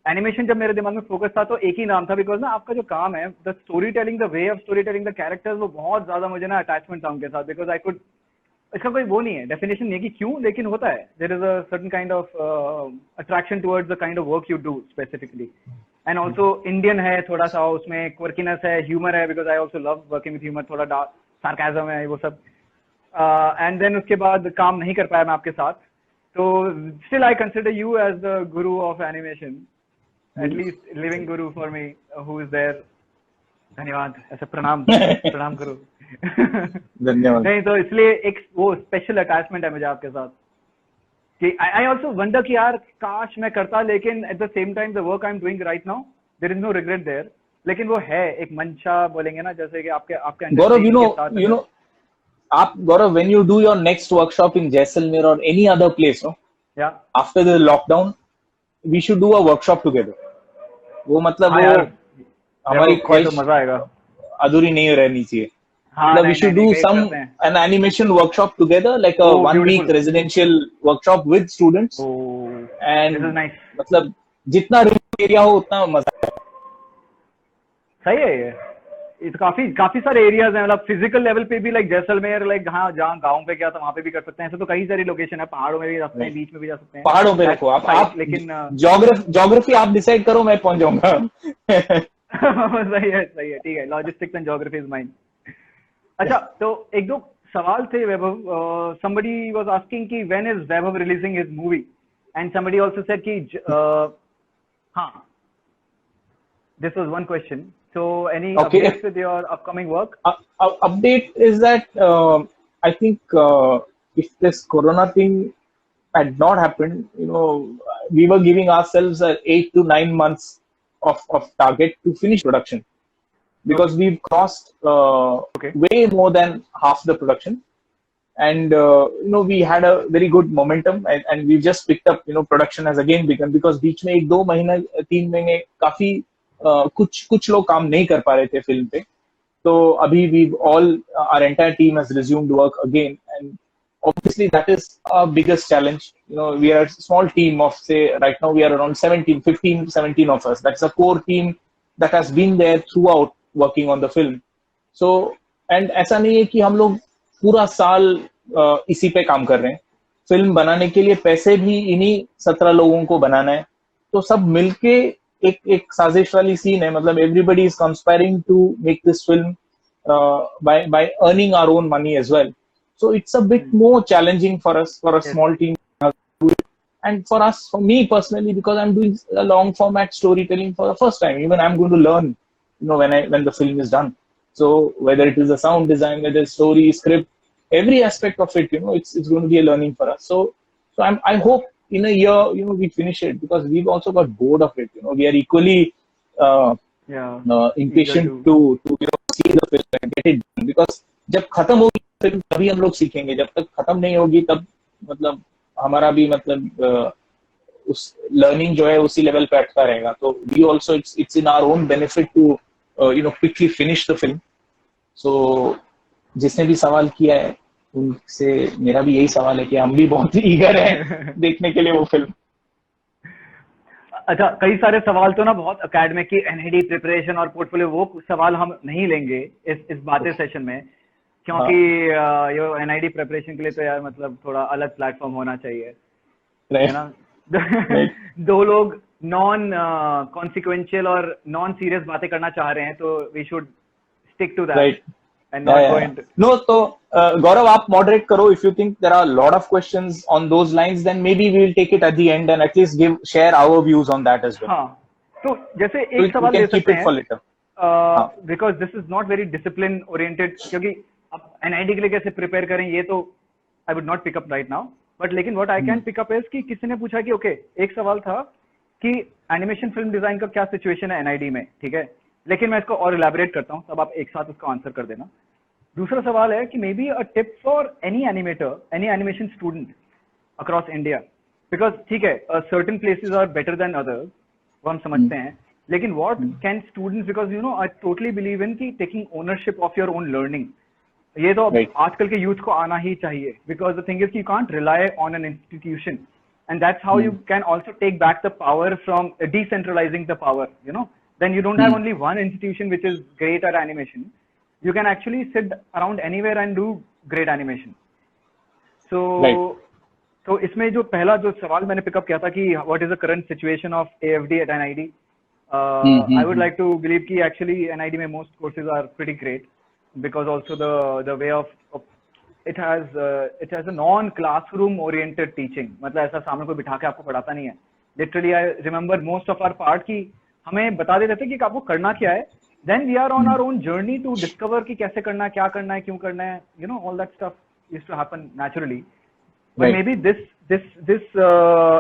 एनिमेशन जब मेरे दिमाग में फोकस था तो एक ही नाम था बिकॉज ना आपका जो काम है the story telling the way of story telling the characters वो बहुत ज्यादा मुझे ना अटैचमेंट था उनके साथ बिकॉज आई कुड इसका कोई वो नहीं है डेफिनेशन नहीं है कि क्यों लेकिन होता है there is a certain kind of attraction towards the kind of work you do specifically and also Indian है थोड़ा सा उसमें क्वर्कीनेस है ह्यूमर है because I also love working with humour थोड़ा सार्काज्म है वो सब एंड देन उसके बाद काम नहीं कर पाया मैं आपके साथ तो still I consider you as the guru of animation at least living guru for me who is there धन्यवाद ऐसे प्रणाम करो धन्यवाद. नहीं तो इसलिए एक वो स्पेशल अटैचमेंट है मुझे आपके साथ कि आई आल्सो वंडर कि यार काश मैं करता लेकिन at the same time the work I am doing right now there is no regret there लेकिन वो है एक मंशा बोलेंगे ना जैसे कि आपके गौरव, you know आप गौरव, when you do your next workshop in Jaisalmer or any other place, no, या after the lockdown we should do a workshop together. वो मतलब हाँ वो यार हमारी तो ख्वाहिश मजा आएगा अधूरी नहीं रहनी चाहिए. हाँ मतलब we नहीं should नहीं do नहीं some करते हैं an animation workshop together, like a Oh, 1 week beautiful. residential workshop with students. Oh, And this is nice. मतलब जितना एरिया हो उतना मजा. सही है ये तो काफी सारे एरियाज हैं मतलब फिजिकल लेवल पे भी लाइक जैसलमेर लाइक जहाँ गाँव पे क्या था वहाँ पे भी कर सकते हैं ऐसे तो कई सारी लोकेशन है पहाड़ों में भी जा सकते हैं बीच में भी जा सकते हैं पहाड़ों पे रखो आप लेकिन ज्योग्राफी आप डिसाइड करो, मैं पहुंच जाऊंगा. सही है ठीक है logistics and geography is mine अच्छा तो एक दो सवाल थे वैभव somebody was asking कि when is Vaibhav releasing his movie and somebody also said कि हाँ this was one question so any Okay. updates with your upcoming work Update is that I think if this corona thing had not happened, we were giving ourselves 8 to 9 months of target to finish production, because we've crossed Okay. way more than half the production, and we had a very good momentum, and we've just picked up, production has again begun, because बीच में 1-2 महीने 3 महीने काफी कुछ लोग काम नहीं कर पा रहे थे फिल्म पे, तो अभी our entire team has resumed work again, and obviously that is our biggest challenge. We are a small team of, say, right now we are around 17 of us. That's a core team that has been there throughout working on the film. So, and ऐसा नहीं है कि हम लोग पूरा साल इसी पे काम कर रहे हैं. फिल्म बनाने के लिए पैसे भी इन्हीं 17 लोगों को बनाना है, तो सब मिलके एक साजिश वाली सीन है. मतलब everybody is conspiring to make this film by earning our own money as well. So it's a bit more challenging for us, for a small team, and for us, for me personally, because I'm doing a long format storytelling for the first time. Even I'm going to learn, when the film is done. So whether it is the sound design, whether it's story, script, every aspect of it, it's going to be a learning for us. So I hope in a year, we finish it, because we've also got bored of it. We are equally impatient to see the film and get it done, because जब खत्म होगी फिल्म तभी हम लोग सीखेंगे. जब तक खत्म नहीं होगी तब मतलब हमारा भी उस लर्निंग जो है उसी लेवल पे अटका रहेगा. तो we also it's in our own benefit to quickly finish the film. सो जिसने भी सवाल किया है, उनसे मेरा भी यही सवाल है कि हम भी बहुत ईगर हैं देखने के लिए वो फिल्म। अच्छा, कई सारे सवाल तो ना बहुत एकेडमिक की एनआईडी प्रिपरेशन और पोर्टफोलियो, वो सवाल हम नहीं लेंगे इस बातें सेशन में, क्योंकि ये एनआईडी प्रिपरेशन के लिए तो यार मतलब थोड़ा अलग प्लेटफॉर्म होना चाहिए, है ना। दो लोग नॉन कॉन्सिक्वेंशियल और नॉन सीरियस बातें करना चाह रहे हैं, तो we should stick to that and not go into. No, तो गौरव आप मॉडरेट करो। If you think there are lot of questions on those lines, then maybe we will take it at the end and at least give share our views on that as well. हाँ, तो जैसे एक सवाल ले सकते हैं, because this is not very discipline oriented, क्योंकि अब एनआईडी के लिए कैसे प्रिपेयर करें ये तो I would not pick up right now, but लेकिन what I can pick up is कि किसी ने पूछा कि ओके, एक सवाल था कि एनिमेशन फिल्म डिजाइन का क्या सिचुएशन है एनआईडी में, ठीक है, लेकिन मैं इसको और इलैबोरेट करता हूँ, तब आप एक साथ उसका आंसर कर देना। दूसरा सवाल है कि maybe a tip for any animator, any animation student across India, because ठीक है certain places are better than others, वो हम समझते हैं, लेकिन what can students, because you know I totally believe in की taking ownership of your own learning, ये तो आजकल के यूथ को आना ही चाहिए, because the thing is you can't rely on an institution, and that's how you can also take back the power from decentralizing the power, you know. Then you don't have only one institution which is great at animation, you can actually sit around anywhere and do great animation. So तो इसमें जो पहला जो सवाल मैंने पिकअप किया था कि what is the current situation of AFD at NID, I would like to believe कि actually NID में most courses are pretty great, because also the way of it has a non classroom oriented teaching, मतलब ऐसा सामने कोई बिठा के आपको पढ़ाता नहीं है। Literally I remember most of our part कि हमें बता देते थे कि आपको करना क्या है, then we are on our own journey to discover कि कैसे करना है, क्या करना है, क्यों करना है, you know, all that stuff used to happen naturally, but maybe this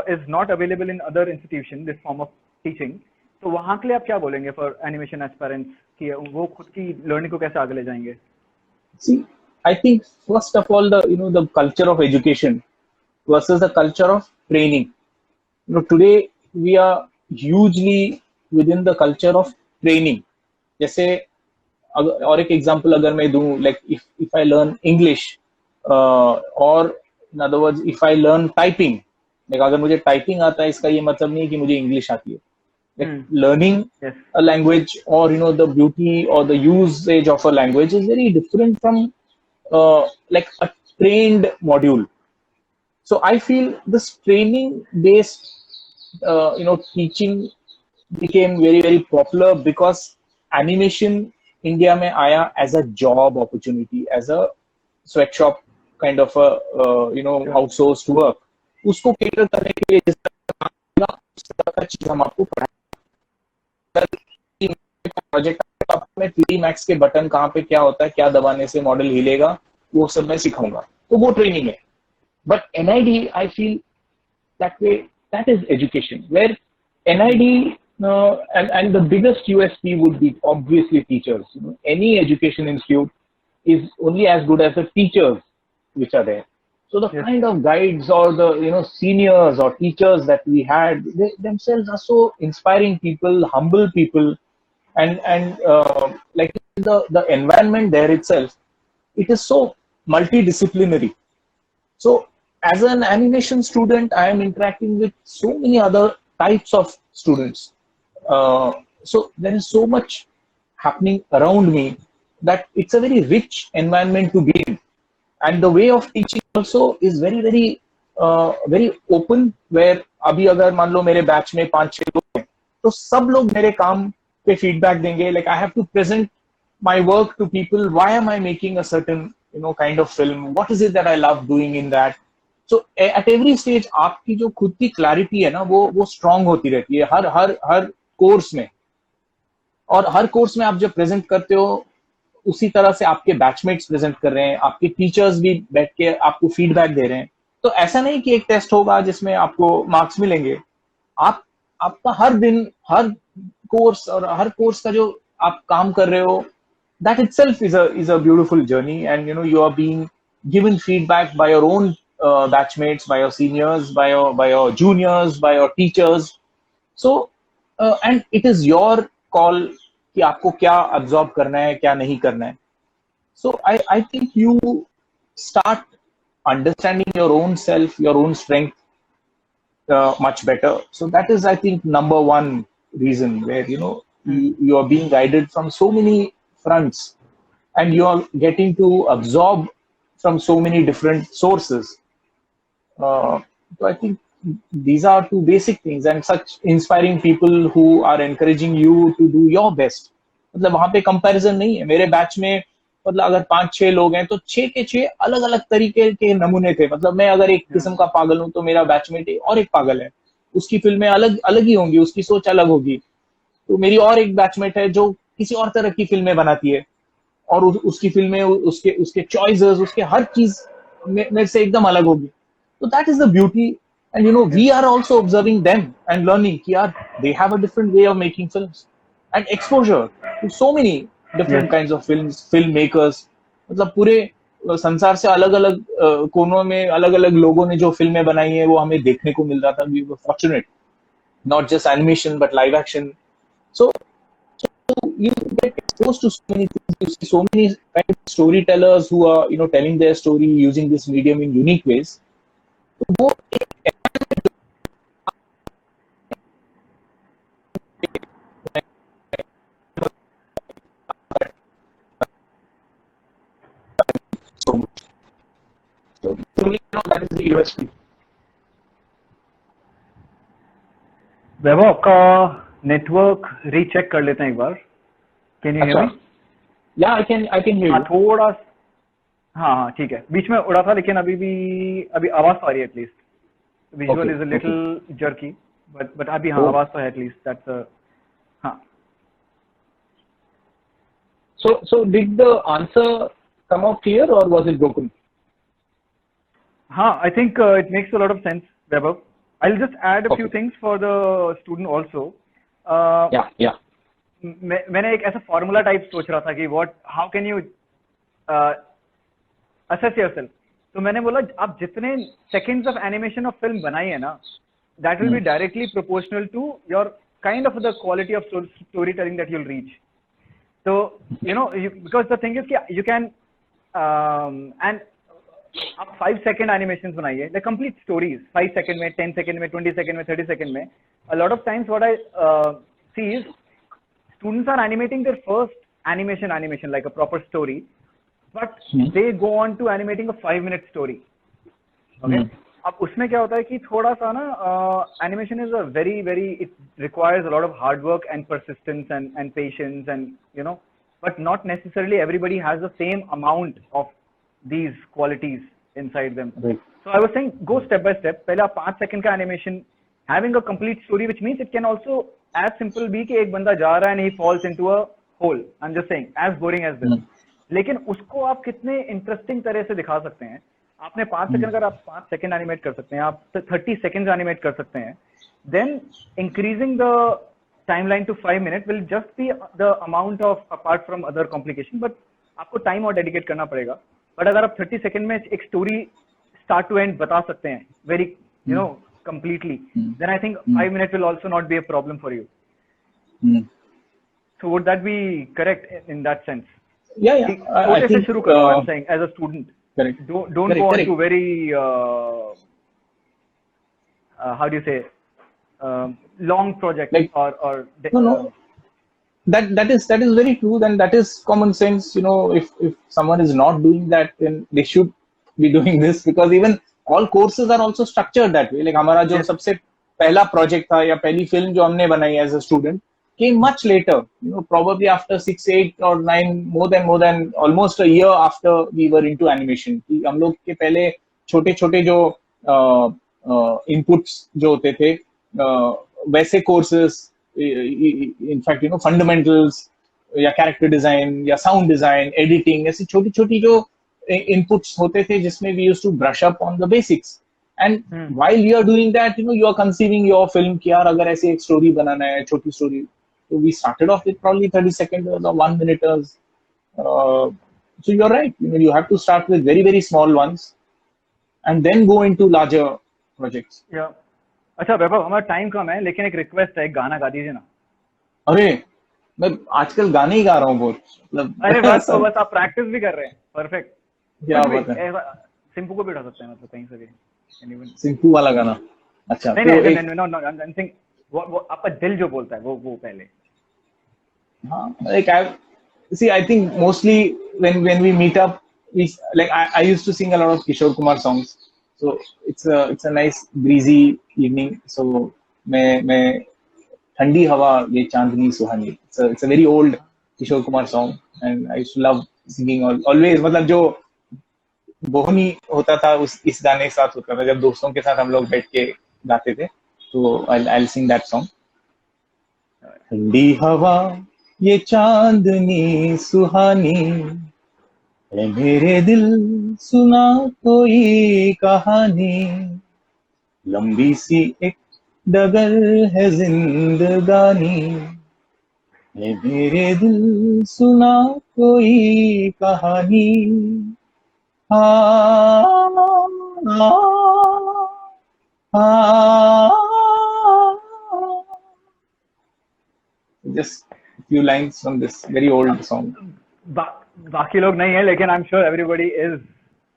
is not available in other institution, this form of teaching. तो वहाँ के लिए आप क्या बोलेंगे for animation aspirants कि वो खुद की learning को कैसे आगे ले जाएंगे? See, I think first of all, the culture of education versus the culture of training. You know, today we are hugely within the culture of training. जैसे और एक example अगर मैं दूं, like if I learn English, or in other words if I learn typing, like अगर मुझे typing आता है इसका ये मतलब नहीं है कि मुझे English आती है. Like learning a language, or you know, the beauty or the usage of a language is very different from like a trained module. So I feel this training based teaching became very, very popular because animation India mein aaya as a job opportunity, as a sweatshop kind of a outsourced work. उसको cater करने के लिए जिस तरह का चीज हम आपको पढ़ाएं, प्रोजेक्ट में 3D Max के बटन कहाँ पे क्या होता है, क्या दबाने से मॉडल हिलेगा, वो सब मैं सिखाऊंगा, तो वो ट्रेनिंग है. But NID, I feel that way, that is education, where NID and the biggest USP would be obviously teachers. You know, any education institute is only as good as the teachers which are there. So the kind of guides or the seniors or teachers that we had, they themselves are so inspiring people, humble people. And like the environment there itself, it is so multidisciplinary. So as an animation student, I am interacting with so many other types of students. So there is so much happening around me that it's a very rich environment to be in. And the way of teaching also is very, very very open, where अभी अगर मान लो मेरे बैच में 5-6 लोग हैं, तो सब लोग मेरे काम पे फीडबैक देंगे. Like I have to present my work to people. Why am I making a certain kind of film? What is it that I love doing in that? So at every stage आपकी जो खुद की क्लैरिटी है ना, वो स्ट्रांग होती रहती है हर कोर्स में. और हर कोर्स में आप जब प्रेजेंट करते हो, उसी तरह से आपके बैचमेट्स प्रेजेंट कर रहे हैं, आपके टीचर्स भी बैठ के आपको फीडबैक दे रहे हैं. तो ऐसा नहीं कि एक टेस्ट होगा जिसमें आपको मार्क्स मिलेंगे. आपका हर दिन, हर कोर्स और हर कोर्स का जो आप काम कर रहे हो, that itself is a beautiful journey, and you are being given feedback by your own batchmates, by your seniors, by your juniors, by your teachers. So and it is your call कि आपको क्या absorb करना है, क्या नहीं करना है. So I think you start understanding your own self, your own strength much better. So that is, I think, number one reason where you are being guided from so many fronts, and you are getting to absorb from so many different sources. So I think these are two basic things, and such inspiring people who are encouraging you to do your best. मतलब वहां पे कंपैरिजन नहीं है. मेरे बैच में मतलब अगर 5-6 लोग हैं तो 6 के 6 अलग अलग तरीके के नमूने थे. मतलब मैं अगर एक किस्म का पागल हूं तो मेरा बैचमेट और एक पागल है, उसकी फिल्में अलग अलग ही होंगी, उसकी सोच अलग होगी. तो मेरी और एक बैचमेट है जो किसी और तरह की फिल्में बनाती है, और उसकी फिल्में, उसके उसके चॉइसेस, उसके हर चीज मेरे से एकदम अलग होगी. So that is the beauty, and we are also observing them and learning कि यार they have a different way of making films and exposure to so many different kinds of filmmakers. मतलब पूरे संसार से अलग अलग कोनों में अलग अलग लोगों ने जो फिल्में बनाई हैं वो हमें देखने को मिल रहा था. We were fortunate, not just animation but live action. So you get exposed to so many things. You see so many kind of storytellers who are telling their story using this medium in unique ways. तो वो so much. So that is the USP. वैभव, आपका नेटवर्क रीचेक कर लेते हैं एक बार. Can you hear me? या आई कैन हियर यू. थोड़ा, हाँ ठीक है, बीच में उड़ा था, लेकिन अभी आवाज तो आ रही है at least. Visual is a little jerky, but अभी हाँ आवाज तो है एटलीस्ट. दैट्स हाँ. So did the answer come out clear or was it broken? हाँ, I think it makes a lot of sense, Vaibhav. I'll just add a few things for the student also. Yeah. मैंने एक ऐसा फॉर्मूला टाइप सोच रहा था कि how can you assess yourself. तो मैंने बोला आप जितने seconds of animation of film बनाई है ना, that will be directly proportional to your kind of the quality of storytelling that you'll reach. So because the thing is कि you can and आप 5 second animations बनाइए, the complete stories 5 second में, 10 second में, 20 second में, 30 second में. A lot of times what I see is students are animating their first animation like a proper story, but they go on to animating a 5-minute story. Okay. अब उसमें क्या होता है कि थोड़ा सा ना animation is a very it requires a lot of hard work and persistence and patience and but not necessarily everybody has the same amount of these qualities inside them. Right. So I was saying go step by step. पहले आप 5 second का animation, having a complete story, which means it can also as simple be कि एक बंदा जा रहा है and he falls into a hole. I'm just saying as boring as this. लेकिन उसको आप कितने इंटरेस्टिंग तरह से दिखा सकते हैं. आपने 5 सेकंड का आप 5 सेकंड एनिमेट कर सकते हैं, आप 30 सेकंड्स एनिमेट कर सकते हैं. Then increasing the timeline to 5 minute will just be the amount of apart from other complication, but आपको टाइम और डेडिकेट करना पड़ेगा. बट अगर आप 30 सेकंड में एक स्टोरी स्टार्ट टू एंड बता सकते हैं very completely, then I think 5 minute will also not be a problem for you. So would that be correct in that sense? Yeah. I think शुरू करो, I'm saying as a student. Correct. Don't correct, go on correct. to very how do you say long project Like, or no. That is very true, and that is common sense. If someone is not doing that, then they should be doing this, because even all courses are also structured that way. Like हमारा जो सबसे पहला project था या पहली film जो हमने बनाई as a student came much later, probably after 6, 8 or 9, more than almost a year after we were into animation. कि हम लोग के पहले छोटे जो inputs जो होते थे, वैसे courses, in fact fundamentals या character design या sound design, editing, ऐसी छोटी जो inputs होते थे जिसमें we used to brush up on the basics. And while you are doing that, you are conceiving your film कि यार अगर ऐसे एक story बनाना है, छोटी story. So we started off with probably 30 seconders or 1 minuters. So you're right. You have to start with very, very small ones and then go into larger projects. Yeah. अच्छा वैभव, हमारा टाइम कम है, लेकिन एक रिक्वेस्ट है, एक गाना गा दीजिए ना. अरे मैं आजकल गाने ही गा रहा हूँ बहुत. अरे बस आप प्रैक्टिस भी कर रहे हैं. परफेक्ट. क्या कुछ भी बात है, सिंपू को भी उठा सकते हैं, मतलब कहीं से भी, एनीवन। सिंपू वाला गाना। अच्छा नहीं तो नहीं एक, नहीं, no no, I am saying वो आपका दिल जो बोलता है वो पहले। हाँ like I see I think mostly when we meet up we like I used to sing a lot of Kishore Kumar songs, so it's a nice breezy evening, so मैं ठंडी हवा ये चांदनी सुहानी, it's a very old Kishore Kumar song and I used to love singing always, मतलब जो बोहनी होता था उस इस गाने के साथ होता था, जब दोस्तों के साथ हम लोग बैठ के गाते थे, तो I'll sing that song। ठंडी हवा ये चांदनी सुहानी है मेरे दिल, सुना कोई कहानी, लंबी सी एक डगर है जिंदगानी, है मेरे दिल, सुना कोई कहानी। हाँ just few lines from this very old song। बाकी लोग नहीं है, लेकिन I am sure everybody is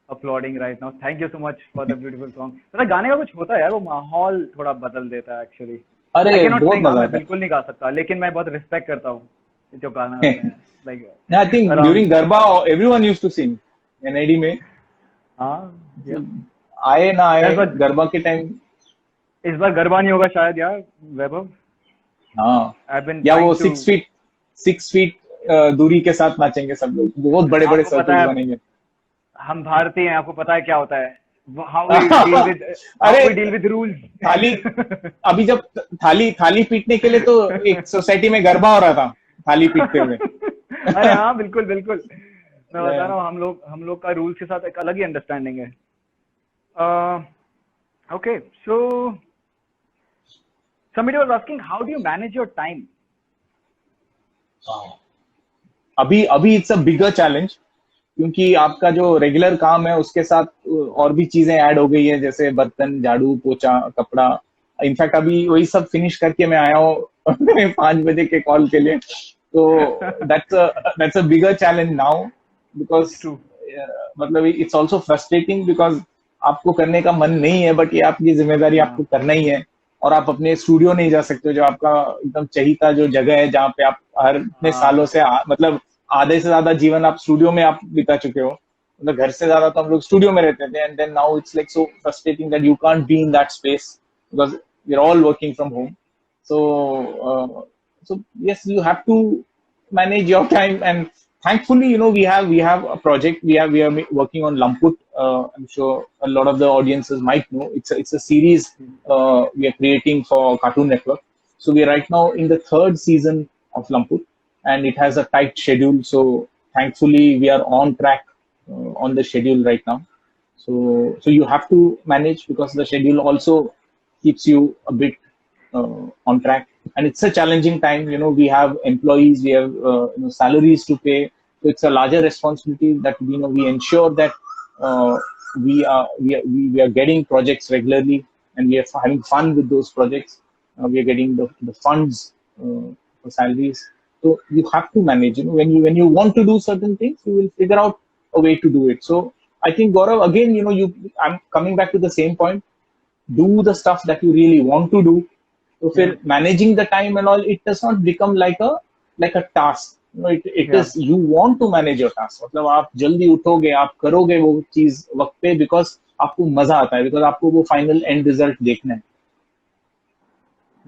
uploading right now. Thank you so much for the beautiful song. पता है, गाने का कुछ होता है यार, वो माहौल थोड़ा बदल देता है एक्चुअली। अरे आई कैन नॉट बहुत सिंग, मजा मैं आता बिल्कुल नहीं गा सकता, लेकिन मैं बहुत रिस्पेक्ट करता हूँ जो गाना है। गाते हैं, like I think around. during Garba everyone used to sing NID में, हाँ, आए ना आए इस बार गरबा के टाइम। इस बार गरबा नहीं होगा शायद यार वैभव। हाँ, आई बीन या वो ट्राइंग टू। 6 फीट दूरी के साथ नाचेंगे सब लोग, बहुत बड़े बड़े आपको पता सर्कल्स है बनेंगे। हम भारतीय हैं, आपको पता है क्या होता है, हाउ अरे वी डील विद रूल्स। थाली, अभी जब थाली पीटने के लिए तो एक सोसाइटी में गरबा हो रहा था, थाली पीटते हुए। अरे हाँ, बिल्कुल बिल्कुल, मैं बता रहा हूँ, हम लोग का रूल्स के साथ एक अलग ही अंडरस्टैंडिंग है। Okay, so somebody was asking how do you manage your time? अभी इट्स अ बिगर चैलेंज, क्योंकि आपका जो रेगुलर काम है उसके साथ और भी चीजें ऐड हो गई है, जैसे बर्तन, झाड़ू, पोछा, कपड़ा। इनफैक्ट अभी वही सब फिनिश करके मैं आया हूँ 5 बजे के कॉल के लिए, तो that's a bigger challenge now, because It's true. मतलब इट्स ऑल्सो फ्रस्ट्रेटिंग, बिकॉज आपको करने का मन नहीं है, बट ये आपकी जिम्मेदारी आपको करना ही है। और आप अपने स्टूडियो नहीं जा सकते, जो आपका एकदम चहीता जो जगह है, जहाँ पे आप हर इतने सालों से मतलब आधे से ज्यादा जीवन आप स्टूडियो में आप बिता चुके हो, मतलब घर से ज्यादा तो हम लोग स्टूडियो में रहते थे, and then now it's like so frustrating that you can't be in that space because we are all working from home. So yes, you have to manage your time, and thankfully, we have a project. We are working on Lamput. I'm sure a lot of the audiences might know. It's a series we are creating for Cartoon Network. So we are right now in the 3rd season of Lamput, and it has a tight schedule. So thankfully, we are on track on the schedule right now. So you have to manage, because the schedule also keeps you a bit on track, and it's a challenging time. We have employees, we have salaries to pay, so it's a larger responsibility that we ensure that we are getting projects regularly, and we are having fun with those projects. We are getting the funds for salaries. So you have to manage. When you want to do certain things, you will figure out a way to do it. So I think, Gaurav, again, I'm coming back to the same point. Do the stuff that you really want to do. So फिर managing the time and all, it does not become like a task. It is, you want to manage your task. मतलब आप जल्दी उठोगे, आप करोगे वो चीज वक्त पे, because आपको मजा आता है, because आपको वो फाइनल एंड रिजल्ट देखना है।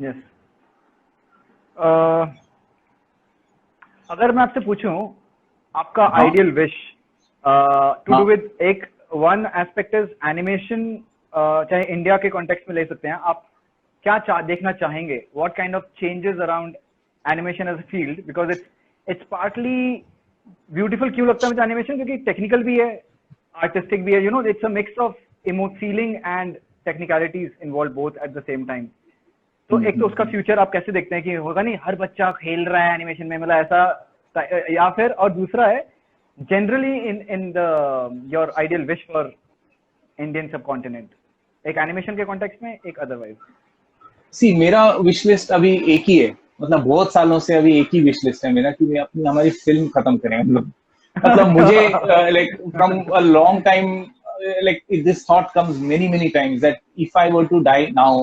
Yes. अगर मैं आपसे पूछूं आपका ideal wish to do with एक वन एस्पेक्ट इज एनिमेशन, चाहे इंडिया के कॉन्टेक्स्ट में ले सकते हैं, आप क्या देखना चाहेंगे? What kind of changes around animation as a field, because it's partly beautiful. क्यों लगता है मुझे एनिमेशन? क्योंकि टेक्निकल भी है, आर्टिस्टिक भी है, it's a mix of feeling and technicalities involve both at the same time. तो एक तो उसका फ्यूचर आप कैसे देखते हैं कि होगा नहीं हर बच्चा खेल रहा है एनिमेशन में, मतलब ऐसा, या फिर, और दूसरा है generally in the your ideal wish for Indian सब कॉन्टिनेंट, एक एनिमेशन के कॉन्टेक्स्ट में, एक अदरवाइज। सी, मेरा विश लिस्ट अभी एक ही है, मतलब बहुत सालों से अभी एक ही विश लिस्ट है मेरा, कि हमारी फिल्म खत्म करें हम लोग। मतलब मुझे like from a long time like this thought comes many times that if I were to die now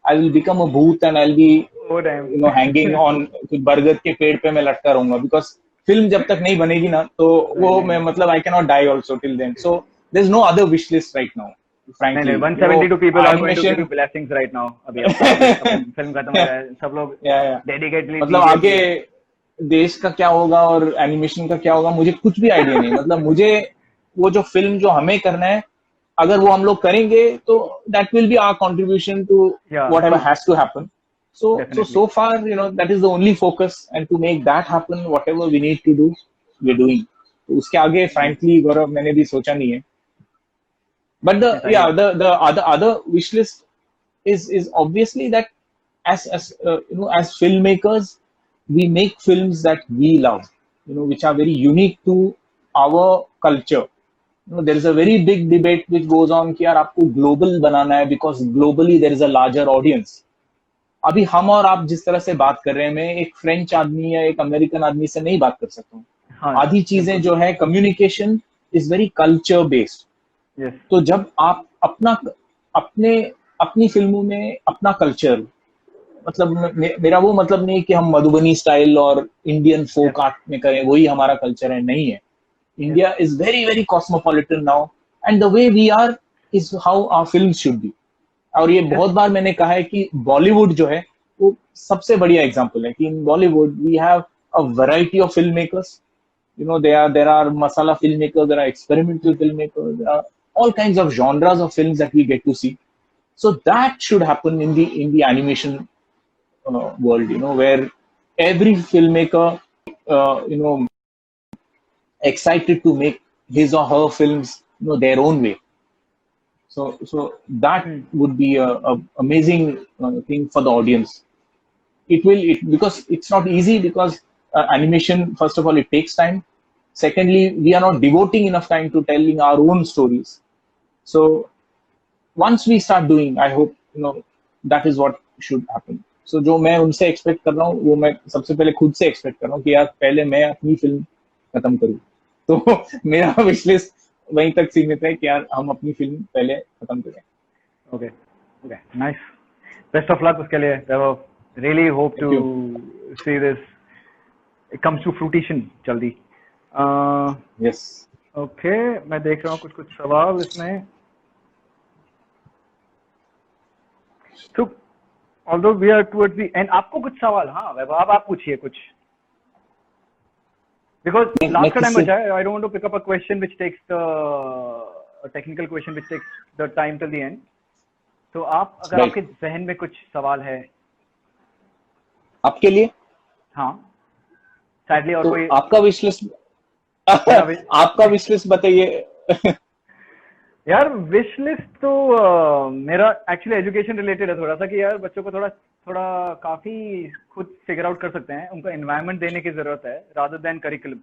I will become a bhoot and I'll be वो टाइम hanging on कुछ बरगद के पेड़ पे मैं लटका रहूंगा because फिल्म जब तक नहीं बनेगी ना तो वो मैं मतलब I cannot die also till then, so there's no other wish list right now नहीं frankly. नहीं 172 people are going to give Animation you blessings right now. अभी अब फिल्म खत्म हो जाए सब लोग या डेडिकेटली मतलब आगे देश का क्या होगा और एनिमेशन का क्या होगा मुझे कुछ भी आइडिया नहीं, मतलब मुझे वो जो फिल्म जो हमें करना है अगर वो हम लोग करेंगे तो that will be our contribution to whatever has to happen. So far that is the only focus and to make that happen whatever we need to do we're doing. तो उसके आगे frankly गौरव मैंने भी सोचा नहीं है. But the other wish list is obviously that as filmmakers we make films that we love, which are very unique to our culture. There is a very big debate which goes on कि यार आपको global बनाना है because globally there is a larger audience. अभी हम और आप जिस तरह से बात कर रहे हैं मैं एक फ्रेंच आदमी या एक अमेरिकन आदमी से नहीं बात कर सकता हूँ. आधी चीजें जो है communication is very culture based. तो जब आप अपनी फिल्मों में अपना कल्चर, मतलब मेरा वो मतलब नहीं कि हम मधुबनी स्टाइल और इंडियन फोक आर्ट में करें वही हमारा कल्चर है, नहीं है. India is very very cosmopolitan now and the way we are is how our film should be. और ये बहुत बार मैंने कहा है कि बॉलीवुड जो है वो सबसे बढ़िया एग्जांपल है कि in Bollywood we have a variety of film makers. there are masala filmmakers, there are experimental filmmakers, there are all kinds of genres of films that we get to see. So that should happen in the animation world, where every filmmaker excited to make his or her films their own way. So that would be a amazing thing for the audience. Because it's not easy because animation, first of all, it takes time. Secondly, we are not devoting enough time to telling our own stories. So once we start doing, I hope that is what should happen. So जो मैं उनसे एक्सपेक्ट कर रहा हूँ वो मैं सबसे पहले खुद से एक्सपेक्ट कर रहा हूँ कि यार पहले मैं अपनी फिल्म खत्म करूँ. तो मेरा विश लिस्ट वहीं तक सीमित है कि यार हम अपनी फिल्म पहले खत्म करें. Okay nice. Best of luck उसके लिए. Really hope to see this it comes to fruition जल्दी. यस. ओके मैं देख रहा हूँ कुछ सवाल इसमें. तो although we are towards the end, आपको कुछ सवाल? हाँ वैभव आप पूछिए कुछ. Because last time बचा है, I don't want to pick up a question which takes a technical question which takes the time till the end. तो आप अगर आपके जहन में कुछ सवाल है आपके लिए? हाँ सैडली. और तो कोई आपका विश लिस्ट आपका विश लिस्ट बताइए. यार विश लिस्ट तो मेरा एक्चुअली एजुकेशन रिलेटेड है थोड़ा सा कि यार बच्चों को थोड़ा काफी खुद फिगर आउट कर सकते हैं. उनको एनवायरनमेंट देने की जरूरत है रादर देन करिकुलम.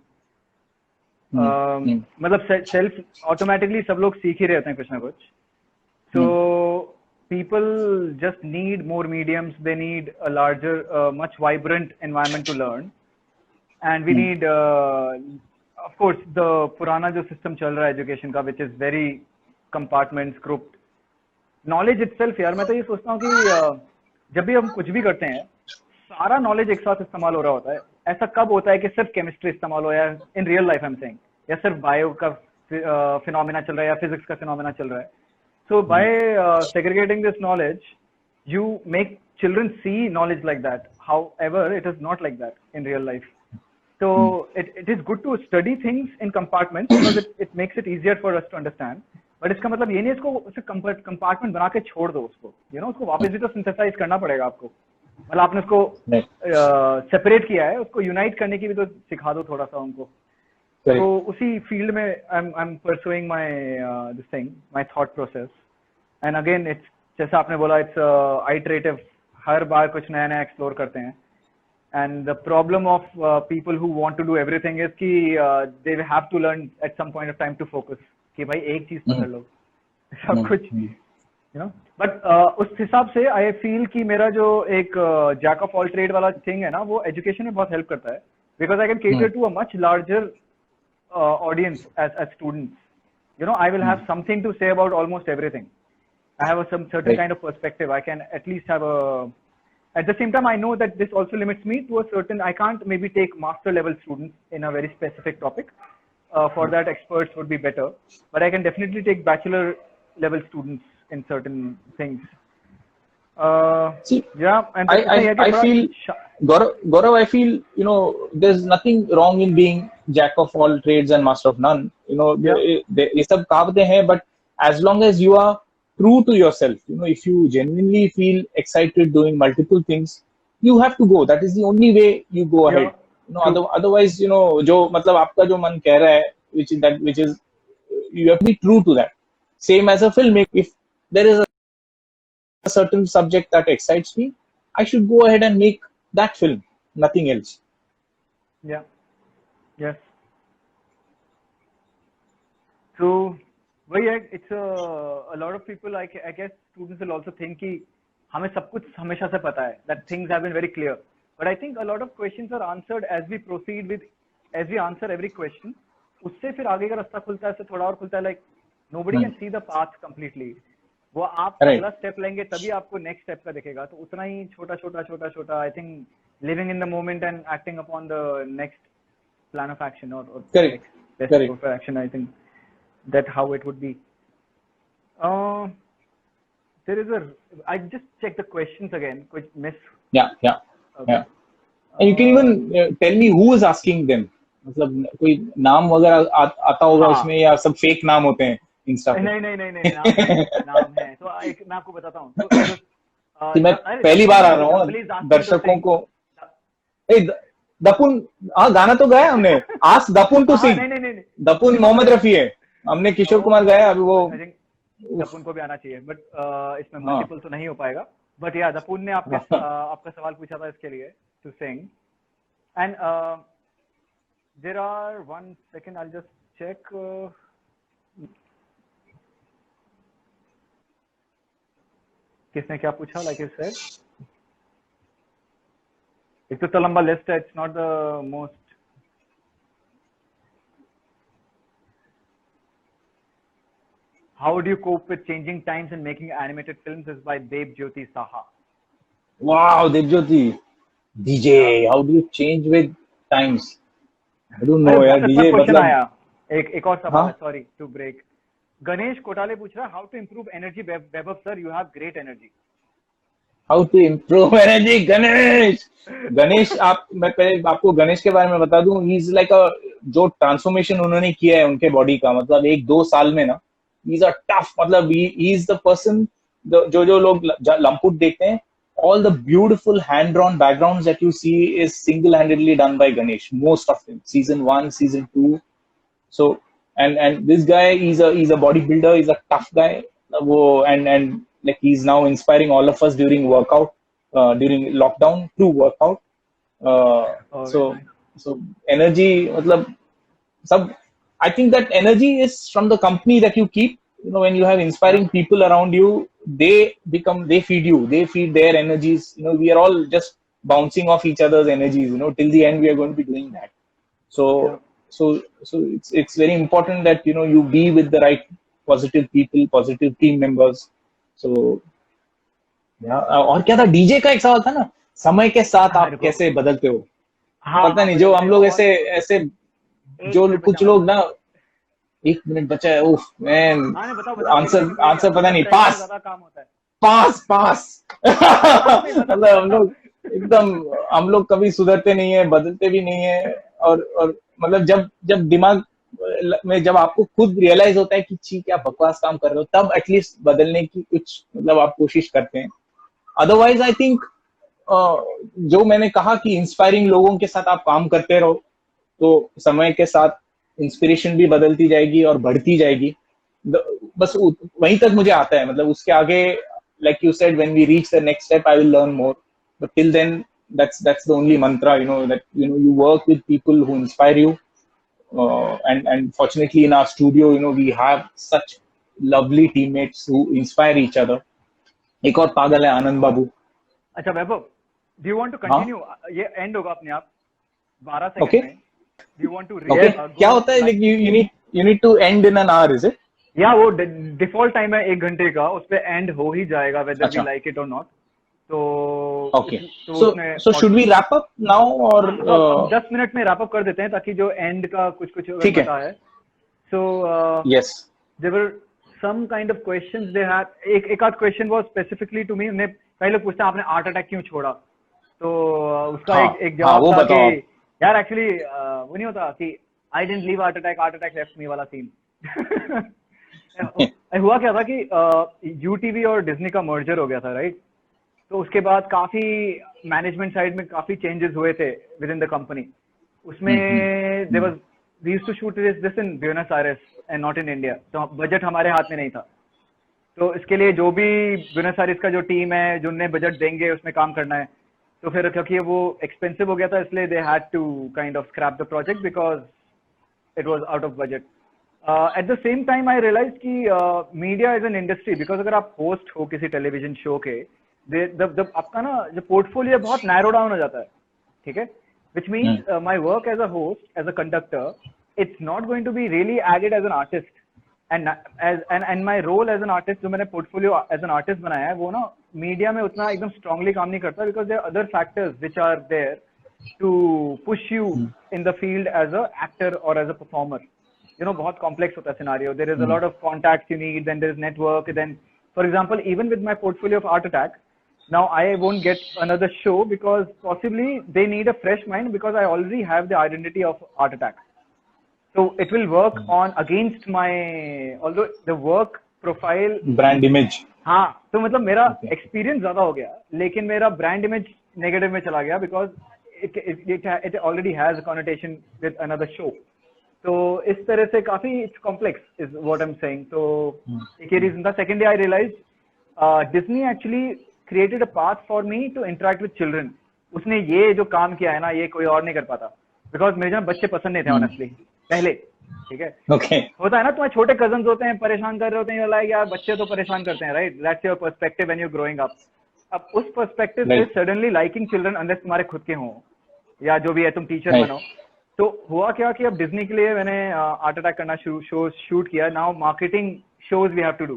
मतलब सेल्फ ऑटोमेटिकली सब लोग सीख ही रहे होते हैं कुछ ना कुछ. सो people just need more mediums. They need a larger much vibrant environment to learn, and we need of course the पुराना जो सिस्टम चल रहा है एजुकेशन का which is very compartments grouped knowledge itself. यार मैं तो ये सोचता हूँ कि जब भी हम कुछ भी करते हैं सारा नॉलेज एक साथ इस्तेमाल हो रहा होता है. ऐसा कब होता है कि सिर्फ केमिस्ट्री इस्तेमाल हो या in real life I am saying, या सिर्फ बायो का फिनोमेना चल रहा है या फिजिक्स का फिनोमेना चल रहा है. So by segregating this knowledge, you make children see knowledge like that. However, it is not like that in real life. So it is good to study things in compartments because it makes it easier for us to understand. But इसका मतलब ये नहीं इसको उसे compartment बना के छोड़ दो उसको. उसको वापस भी तो synthesize करना पड़ेगा आपको. मतलब आपने उसको separate किया है, उसको unite करने की भी तो सिखा दो थोड़ा सा उनको. तो उसी फील्ड में I'm pursuing my thought process. And again it's जैसा आपने बोला it's iterative. हर बार कुछ नया नया एक्सप्लोर करते हैं. And the problem of people who want to do everything is कि they have to learn at some point of time to focus. कि भाई एक चीज पकड़ लो सब कुछ. बट उस हिसाब से आई फील कि मेरा जो एक जैक ऑफ ऑल ट्रेड वाला थिंग है ना वो एजुकेशन में बहुत हेल्प करता है. Because I can cater to a much larger audience as students, I will have something to say about almost everything. I have some certain Right. kind of perspective. I can at least have a. At the same time, I know that this also limits me to a certain. I can't maybe take master level students in a very specific topic. For that, experts would be better. But I can definitely take bachelor level students in certain things. See, Yeah, and I feel, Gaurav, I feel, there's nothing wrong in being jack of all trades and master of none. Yeah. ये सब कहावतें हैं, but as long as you are true to yourself, if you genuinely feel excited doing multiple things, you have to go. That is the only way you go ahead. True. Otherwise, जो मतलब आपका जो मन कह रहा है, which is you have to be true to that. Same as a filmmaker. If there is a certain subject that excites me, I should go ahead and make that film, nothing else. Yeah. Yes. So, वही है, it's a lot of people, I guess students will also think कि हमें सब कुछ हमेशा से पता है, that things have been very clear. But I think a lot of questions are answered as we proceed as we answer every question. उससे फिर आगे का रास्ता खुलता है, उससे थोड़ा और खुलता है, like nobody can see the path completely. वो आप Right. अगला स्टेप लेंगे तभी आपको नेक्स्ट स्टेप का दिखेगा. तो उतना ही छोटा I think living in the moment and acting upon the next plan of action और Correct. Correct. course of action. I think that how it would be. There is I just check the questions again. Which miss. Yeah. Okay. Yeah. And you can even tell me who is asking them. मतलब कोई नाम वगैरह आता होगा हाँ. उसमें, या सब फेक नाम होते हैं इंस्टा पे? नहीं नाम है. तो मैं आपको बताता हूँ. कि मैं पहली बार आ रहा हूँ दर्शकों को. दपुन, हाँ गाना तो गाया हमने. Ask Dapun to sing. नहीं. दपुन मोहम्मद रफी है, हमने किशोर कुमार गाया. अभी वो दपुन को भी आना चाहिए, बट इसमें मल्टीपल तो नहीं हो पाएगा. बट या दपुन ने आपका सवाल पूछा था इसके लिए to sing. And there are 1 second, I'll just check. किसने क्या पूछा? लाइक यू सेड, एक तो लंबा लिस्ट है. It's not the most. How do you cope with changing times and making animated films? Is by Dev Jyoti Saha. Wow, Devjyoti. DJ, how do you change with times? I don't know यार. DJ क्वेश्चन आया. मतलब एक और सवाल. Sorry to break. Ganesh Kotale पूछ रहा है, how to improve energy. Vaibhav sir, you have great energy. How to improve energy. Ganesh मैं पहले आपको गणेश के बारे में बता दूं. ही इज लाइक जो ट्रांसफॉर्मेशन उन्होंने किया है उनके बॉडी का, मतलब 1-2 साल में ना, ही इज अ टफ, मतलब ही इज द पर्सन. जो लोग लंपुट देखते हैं, all the beautiful hand drawn backgrounds that you see is single handedly done by Ganesh, most of them, season 1, season 2. So and this guy, he's a bodybuilder, he's a tough guy. And like he's now inspiring all of us during workout, during lockdown to workout. So energy, matlab sab, I think that energy is from the company that you keep. When you have inspiring people around you, they feed you, they feed their energies. We are all just bouncing off each other's energies. Till the end we are going to be doing that. So it's very important that you be with the right positive people, positive team members. So yeah. और क्या था, डीजे का एक सवाल था ना, समय के साथ आप कैसे बदलते हो? पता नहीं, जो हम लोग ऐसे जो कुछ लोग ना, 1 मिनट बचा है. ओह मैन, आंसर पता नहीं. पास मतलब हम लोग कभी सुधरते नहीं है, बदलते भी नहीं है. और मतलब जब दिमाग में, जब आपको खुद रियलाइज होता है कि छी क्या बकवास काम कर रहे हो, तब एटलीस्ट बदलने की कुछ मतलब आप कोशिश करते हैं. अदरवाइज आई थिंक जो मैंने कहा कि इंस्पायरिंग लोगों के साथ आप काम करते रहो, तो समय के साथ इंस्पिरेशन भी बदलती जाएगी और बढ़ती जाएगी. बस वहीं तक मुझे आता है. मतलब उसके आगे, like you said, when we reach the next step, I will learn more. But till then, that's the only mantra. That you work with people who inspire you. And fortunately, in our studio, we have such lovely teammates who inspire each other. एक और पागल है, आनंद बाबू. अच्छा वैभव, do you want to continue? ये end होगा अपने आप 12 सेकंड में. you want to Okay. क्या होता है, like you need to end in an hour, is it? या वो डिफॉल्ट टाइम है 1 घंटे का, उस पे एंड हो ही जाएगा whether we like it or not. तो Okay. So should we wrap up now or 10 minute में रैप अप कर देते हैं ताकि जो एंड का कुछ बता है. So yes, there were some kind of questions they had. एक आध question was specifically to me. उन्हें कई लोग पूछते हैं आपने हार्ट अटैक क्यों छोड़ा, तो उसका एक जवाब था कि यार एक्चुअली वो नहीं होता कि I didn't leave heart attack left me वाला सीन. हुआ क्या था कि यूटीवी और डिज्नी का मर्जर हो गया था, राइट? तो उसके बाद काफी मैनेजमेंट साइड में काफी चेंजेस हुए थे विद इन द कंपनी. उसमें there was we used to shoot this in Buenos Aires and not in India. तो बजट हमारे हाथ में नहीं था, तो इसके लिए जो भी ब्यूनस आयरेस का जो टीम है जो उन्हें बजट देंगे उसमें काम करना है. तो फिर क्योंकि वो एक्सपेंसिव हो गया था इसलिए they had to kind of scrap the project because it was out of budget. At the same time I realise कि media is an industry, because अगर आप होस्ट हो किसी टेलीविजन शो के, आपका ना जो पोर्टफोलियो बहुत नैरो डाउन हो जाता है, ठीक है? Which means my work as a host, as a conductor, it's not going to be really added as an artist. And my role as an artist, जो मैंने पोर्टफोलियो एज एन आर्टिस्ट बनाया है, वो ना मीडिया में उतना एकदम स्ट्रांगली काम नहीं करता because there other factors which are there to push you in the field as a actor और as a performer. You know, बहुत complex होता है scenario. There is a lot of contacts you need, then there is network. Then, for example, even with my portfolio of Art Attack, now I won't get another show because possibly they need a fresh mind because I already have the identity of Art Attack. So it will work on against my, although the work profile, brand image. हाँ, तो मतलब मेरा experience ज़्यादा हो गया, लेकिन मेरा brand image negative में चला गया because it already has a connotation with another show. तो इस तरह से काफी it's complex is what I am saying. तो एक ही रीजन था. Secondly I realise Disney actually created a path for me to interact with children. उसने ये जो काम किया है ना, ये कोई और नहीं कर पाता बिकॉज मेरे जो बच्चे पसंद नहीं थे ऑनेस्टली पहले, ठीक है? होता है ना, तुम्हारे छोटे कजन्स होते हैं परेशान कर रहे होते हैं, लाइक यार बच्चे तो परेशान करते हैं, right? That's your perspective when you growing up. अब उस पर्सपेक्टिव से सडनली लाइकिंग चिल्ड्रन अनलेस तुम्हारे खुद के हों या जो भी है तुम टीचर बनो. तो हुआ क्या कि अब डिज्नी के लिए मैंने आर्ट अटैक करना शूट किया. Now marketing shows we have to do,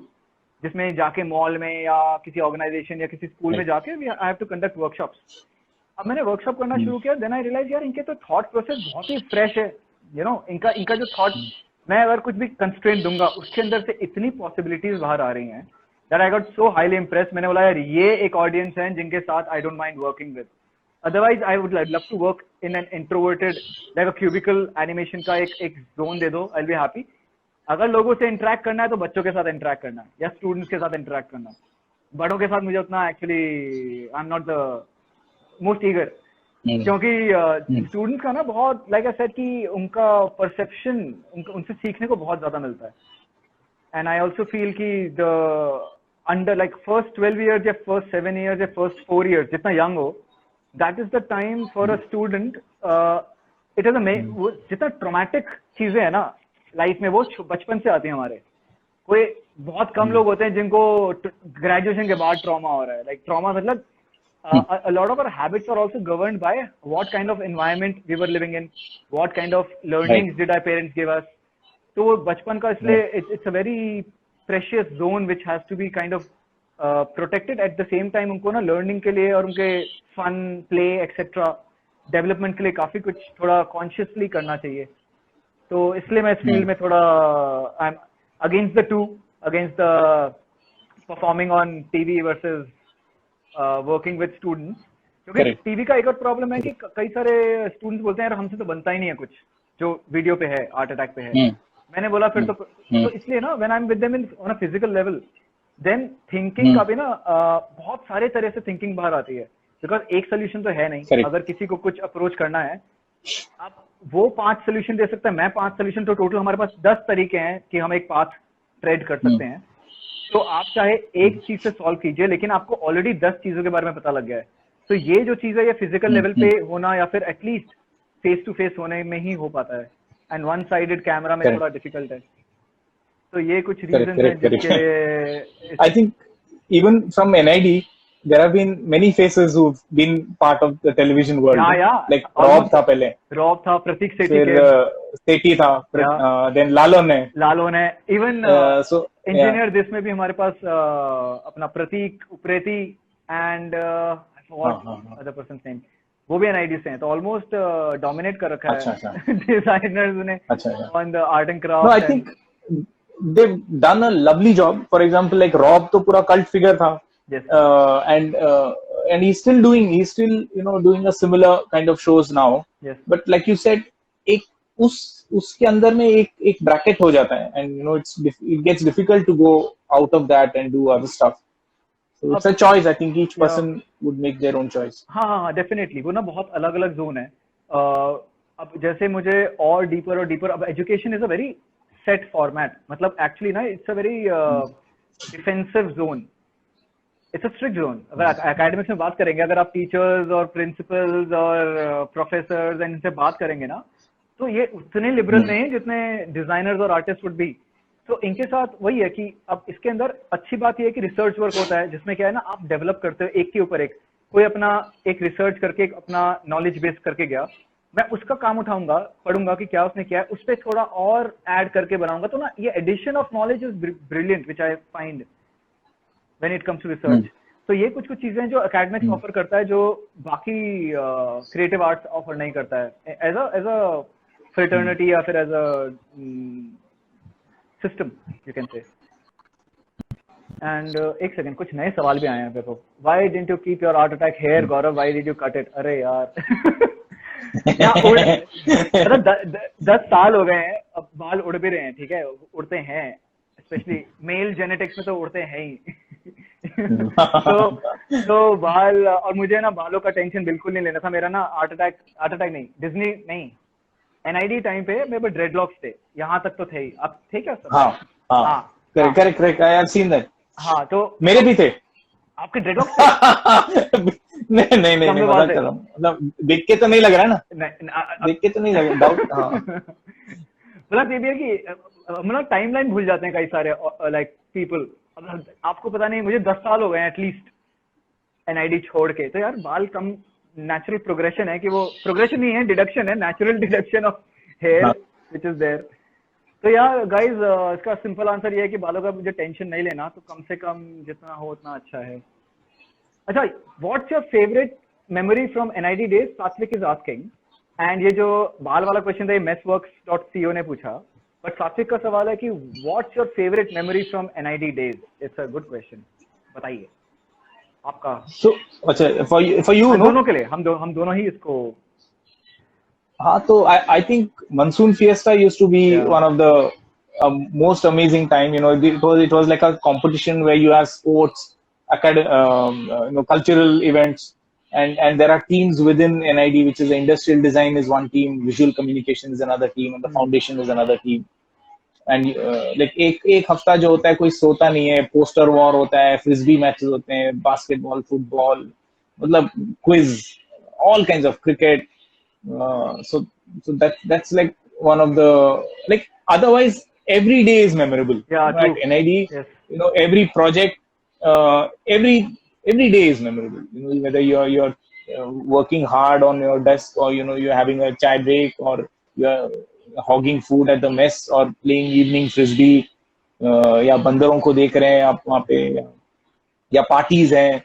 जिसमें जाके मॉल में या किसी ऑर्गेनाइजेशन या किसी स्कूल में जाके I have to conduct workshops. अब मैंने वर्कशॉप करना शुरू किया. देन आई रियलाइज यार इनके तो थॉट प्रोसेस बहुत ही फ्रेश है. यू नो, इनका जो थॉट, मैं अगर कुछ भी कंस्ट्रेंट दूंगा उसके अंदर से इतनी पॉसिबिलिटीज बाहर आ रही हैं that I got so highly impressed. मैंने बोला यार ये एक ऑडियंस है जिनके साथ I don't mind working with. Otherwise, I would love to work in an introverted, like a cubicle animation का एक zone दे दो, I'll be happy. अगर लोगों से interact करना है तो बच्चों के साथ interact करना है या students के साथ interact करना है. बड़ों के साथ मुझे उतना actually I'm not the most eager. क्योंकि students का ना बहुत like I said कि उनका perception उनसे सीखने को बहुत ज़्यादा मिलता है. And I also feel कि the under like first 12 years या first 7 years या first 4 years जितना young हो, that is the time for a student. It is a जितना ट्रॉमेटिक चीजें है ना लाइफ में वो बचपन से आती है हमारे. कोई बहुत कम लोग होते हैं जिनको ग्रेजुएशन के बाद ट्रॉमा हो रहा है. लाइक ट्रॉमा मतलब a lot of our habits are also governed by what kind of environment we were living in, what kind of learnings did our parents give us. तो वो बचपन का इसलिए it's a very precious zone which has to be kind of protected. Eight the same time उनको ना लर्निंग के लिए और उनके फन प्ले एक्सेट्रा डेवलपमेंट के लिए काफी कुछ थोड़ा कॉन्शियसली करना चाहिए. तो इसलिए मैं इस फील्ड में थोड़ा I am against the two, against the performing on TV versus working with students. क्योंकि टीवी का एक और प्रॉब्लम है कि कई सारे स्टूडेंट्स बोलते हैं यार हमसे तो बनता ही नहीं है कुछ जो वीडियो पे है, आर्ट अटैक पे है. मैंने बोला फिर तो इसलिए ना when I am with them in on a physical level, than thinking का भी ना बहुत सारे तरह से थिंकिंग बाहर आती है. बिकॉज एक सोल्यूशन तो है नहीं. अगर किसी को कुछ अप्रोच करना है, आप वो 5 सोल्यूशन दे सकते हैं, मैं 5 सोल्यूशन, तो टोटल हमारे पास 10 तरीके हैं कि हम एक पाथ ट्रेड कर सकते हैं. तो आप चाहे एक चीज से सॉल्व कीजिए, लेकिन आपको ऑलरेडी 10 चीजों के बारे में पता लग गया है. तो ये जो चीज है ये फिजिकल लेवल पे होना या फिर एटलीस्ट फेस टू फेस होने में ही हो पाता है. एंड वन साइडेड कैमरा में थोड़ा डिफिकल्ट है. तो ये कुछ रीजन है जिसके I think even from NID there have been many faces who've been part of the television world. Yeah. Like Rob था पहले, रॉब था, प्रतीक सेठी फिर के, सेठी था, then लालो ने, इवन so इंजीनियर दिस में भी हमारे पास अपना Prateek Upreti and other person name, वो भी एनआईडी से हैं, तो ऑलमोस्ट डोमिनेट कर रखा है डिजाइनर्स ने on the art and craft. No, I think they've done a lovely job. For example, like Rob तो पूरा cult figure था. Yes. And he's still doing a similar kind of shows now. Yes. But like you said, एक उसके अंदर में एक bracket हो जाता है, and it gets difficult to go out of that and do other stuff. So it's a choice. I think each person would make their own choice. हाँ, definitely. वो ना बहुत अलग अलग जोन है. अब जैसे मुझे और डीपर, अब education is a very set format, मतलब एक्चुअली ना it's a very defensive zone, it's a strict zone. अगर एकेडमिक्स में बात करेंगे, अगर आप टीचर्स और प्रिंसिपल्स और प्रोफेसर्स इनसे बात करेंगे ना, तो ये उतने लिबरल नहीं है जितने डिजाइनर्स और आर्टिस्ट वुड बी. तो इनके साथ वही है कि अब इसके अंदर अच्छी बात यह है कि रिसर्च वर्क होता है, जिसमें क्या है ना, आप डेवलप करते हो एक के ऊपर एक. कोई अपना एक रिसर्च करके अपना नॉलेज बेस करके गया, मैं उसका काम उठाऊंगा, पढ़ूंगा कि क्या उसने किया है, उस पर थोड़ा और ऐड करके बनाऊंगा. तो ना ये addition of knowledge is brilliant which I find when it comes to research. तो ये कुछ चीजें जो एकेडमिक्स ऑफर करता है, जो बाकी क्रिएटिव आर्ट्स ऑफर नहीं करता है, एज अ फ्रेटर्निटी या फिर as a system you can say. And एक सेकंड, कुछ नए सवाल भी आए हैं पे. तो why didn't you keep your heart attack hair Gaurav, why did you cut it? अरे यार 10 साल हो गए हैं, अब बाल उड़ भी रहे हैं, ठीक है, उड़ते हैं, स्पेशली मेल जेनेटिक्स में तो उड़ते हैं ही. तो बाल, और मुझे ना बालों का टेंशन बिल्कुल नहीं लेना था. मेरा ना हार्ट अटैक नहीं, डिज्नी नहीं, एनआईडी टाइम पे मेरे पे ड्रेडलॉक्स थे, यहाँ तक तो थे ही. आप थे क्या सर? हाँ, correct, I have seen that. हाँ, तो मेरे भी थे. आपके ड्रेडलॉक्स थे? नहीं मजाक कर रहा हूँ, मतलब देख के तो नहीं लग रहा है ना, देख के तो नहीं लग रहा, डाउट. हाँ, मतलब ये भी है कि मतलब टाइमलाइन भूल जाते हैं कई सारे लाइक पीपल. आपको पता नहीं, मुझे 10 साल हो गए एटलीस्ट एनआईडी छोड़ के. तो यार बाल कम नेचुरल प्रोग्रेशन है, कि वो प्रोग्रेशन नहीं है, डिडक्शन है, natural deduction of hair which is there. तो यार गाइज, इसका सिंपल आंसर ये है कि बालों का मुझे टेंशन नहीं लेना, तो कम से कम जितना हो उतना अच्छा है. अच्छा, what's your favourite memory from NID days? सात्विक इज आस्किंग. एंड ये जो बाल वाला क्वेश्चन था, ये messworks.co ने पूछा, बट सात्विक का सवाल है कि what's your favourite memory from NID days? It's a good question, बताइए आपका. So, अच्छा, for you, no? दोनों के लिए, हम दोनों ही इसको. हाँ, तो I think Monsoon Fiesta used to be one of the most amazing time. It was like a competition where you have sports, cultural events, and there are teams within NID, which is industrial design is one team, visual communication is another team, and the foundation is another team. And like एक हफ्ता जो होता है, कोई सोता नहीं है, पोस्टर वॉर होता है, फ्रिस्बी मैचेस होते हैं, बास्केटबॉल, फुटबॉल, मतलब quiz, all kinds of cricket. So that's like one of the, like, otherwise every day is memorable. Yeah, at NID, yes. Every project, every day is memorable. Whether you're working hard on your desk, or you're having a chai break, or you're hogging food at the mess, or playing evening frisbee, या बंदरों को देख रहे हैं आप वहाँ पे, या पार्टीज हैं,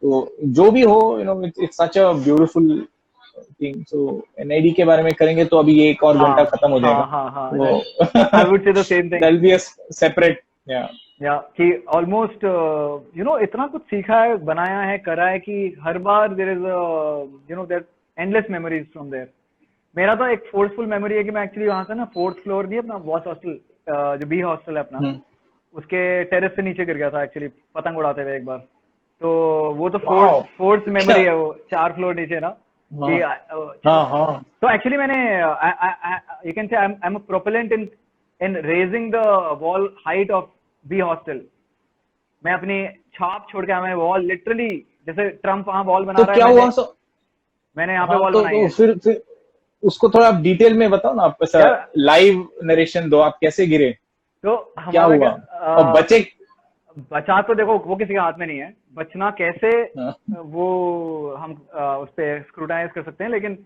तो जो भी हो, it's such a beautiful thing. So NID के बारे में करेंगे तो अभी ये एक और घंटा खत्म हो जाएगा. I would say the same thing. That'll be a separate, कि ऑलमोस्ट इतना कुछ सीखा है, बनाया है, करा है, कि हर बार there is there endless memories from there. मेरा तो एक फोर्सफुल मेमोरी है कि मैं एक्चुअली वहां था ना, 4th फ्लोर नहीं, अपना बॉस हॉस्टल, जो बी हॉस्टल है अपना, उसके टेरेस से नीचे गिर गया था एक्चुअली, पतंग उड़ाते हुए एक बार. तो वो तो फोर्थ मेमोरी है, वो 4 फ्लोर नीचे ना. तो एक्चुअली मैंने, you can say I am a propellant in raising the wall height of B hostel. मैं अपनी छाप छोड़ के आया, वॉल लिटरली, जैसे ट्रम्प वहां वॉल बना रहा है, क्या हुआ? मैंने यहाँ पे वॉल बनाई है. फिर उसको थोड़ा आप डिटेल में बताओ ना, आप ऐसा लाइव नरेशन दो, आप कैसे गिरे, तो क्या हुआ, और बचा तो देखो वो किसी के हाथ में नहीं है, बचना कैसे हाँ, वो हम उस पर स्क्रूटाइज कर सकते हैं, लेकिन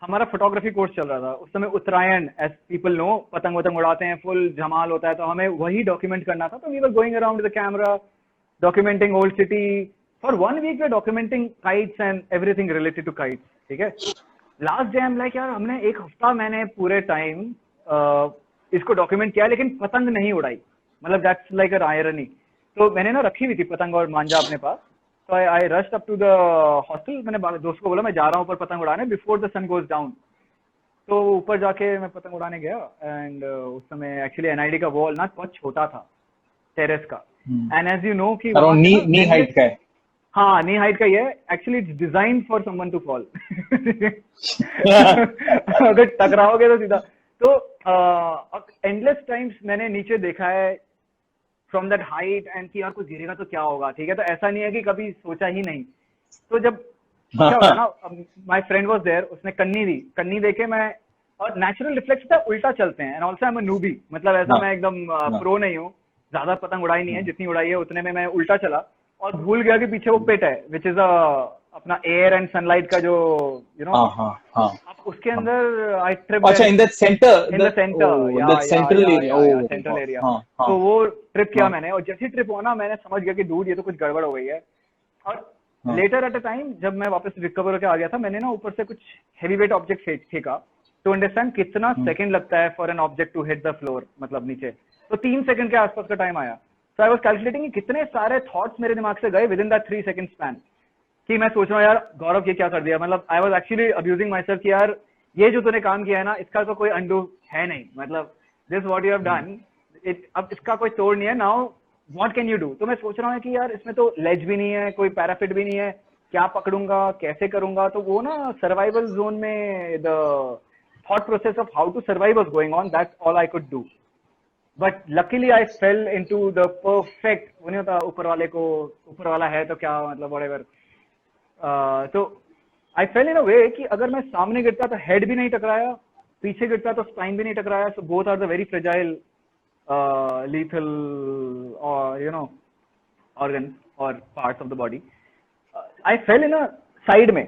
हमारा फोटोग्राफी कोर्स चल रहा था उस समय, उत्तरायण एज पीपल नो, पतंग वतंग उड़ाते हैं, फुल धमाल होता है, तो हमें वही डॉक्यूमेंट करना था। तो we were going around the camera documenting old city for 1 week, we documenting kites and everything related to kites, ठीक है। लास्ट डे हम लाइक यार हमने एक हफ्ता मैंने पूरे टाइम इसको डॉक्यूमेंट किया, लेकिन पतंग नहीं उड़ाई, मतलब दैट्स लाइक अ आयरनी। तो मैंने ना रखी हुई थी पतंग और मांझा अपने पास, तो I rushed up to the hostel. मैंने दोस्त को बोला मैं जा रहा हूँ ऊपर पतंग उड़ाने before the sun goes down. तो ऊपर जाके मैं पतंग उड़ाने गया, एंड उस समय एक्चुअली एनआईडी का वॉल ना बहुत छोटा था, टेरेस का। एंड एज यू नो कि वहां अराउंड से नी ना नी हाइट का है। हाँ नी हाइट का ही है actually, it's design for someone to fall. अगर टकराओगे तो सीधा। तो एंडलेस टाइम्स मैंने नीचे देखा है फ्रॉम दैट हाइट, एंड कि यार कुछ गिरेगा तो क्या होगा, ठीक है। तो ऐसा नहीं है कि कभी सोचा ही नहीं। तो जब क्या होता है ना, माय फ्रेंड वाज देयर, उसने कन्नी दी, कन्नी देके मैं, और नेचुरल रिफ्लेक्स था उल्टा चलते हैं, and also I am a noobie, मतलब ऐसा हाँ, मैं एकदम हाँ, प्रो नहीं हूँ, ज्यादा पतंग उड़ाई नहीं है, हाँ, जितनी उड़ाई है उतने में मैं उल्टा चला, और भूल गया कि पीछे वो पिट है, विच इज अपना एयर एंड सनलाइट का जो यू नो हाँ, हाँ, हाँ, अब उसके हाँ। अंदर आई ट्रिप्ड अच्छा, in that centre, in the centre, या दैट या सेंट्रल या एरिया। या या सेंट्रल ओ, एरिया। हाँ, हाँ, तो वो ट्रिप किया हाँ, मैंने, और जैसे ही ट्रिप हुआ ना, मैंने समझ गया कि डूड ये तो कुछ गड़बड़ हो गई है। और हाँ, लेटर एट अ टाइम जब मैं वापस रिकवर होकर आ गया था, मैंने ना ऊपर से कुछ हैवी वेट ऑब्जेक्ट फेंका, टू अंडरस्टैंड कितना हम्म, सेकंड लगता है for an object to hit the floor, मतलब नीचे। तो 3 सेकंड के आसपास का टाइम आया। सो आई वाज कैलकुलेटिंग कि कितने सारे थॉट्स मेरे दिमाग से गए with in that 3 second span, कि मैं सोच रहा हूँ यार गौरव ये क्या कर दिया, मतलब I was actually abusing my self कि यार ये जो तूने काम किया है ना, इसका तो कोई अंडू है नहीं, मतलब this what you have done, अब इसका कोई तोड़ नहीं है, now what can you do. तो मैं सोच रहा हूँ कि यार इसमें तो लेज भी नहीं है, कोई पैराफिट भी नहीं है, क्या पकड़ूंगा, कैसे करूंगा। तो वो ना सर्वाइवल जोन में the thought process of how to survive was going on, that's all I could do. But luckily I fell into the perfect, वो नहीं होता ऊपर वाले को, ऊपर वाला है तो क्या मतलब व्हाटएवर। तो आई फेल इन अ वे कि अगर मैं सामने गिरता तो हेड भी नहीं टकराया, पीछे गिरता तो स्पाइन भी नहीं टकराया, so both are the very fragile lethal or organs or parts of the body. I fell in a side में,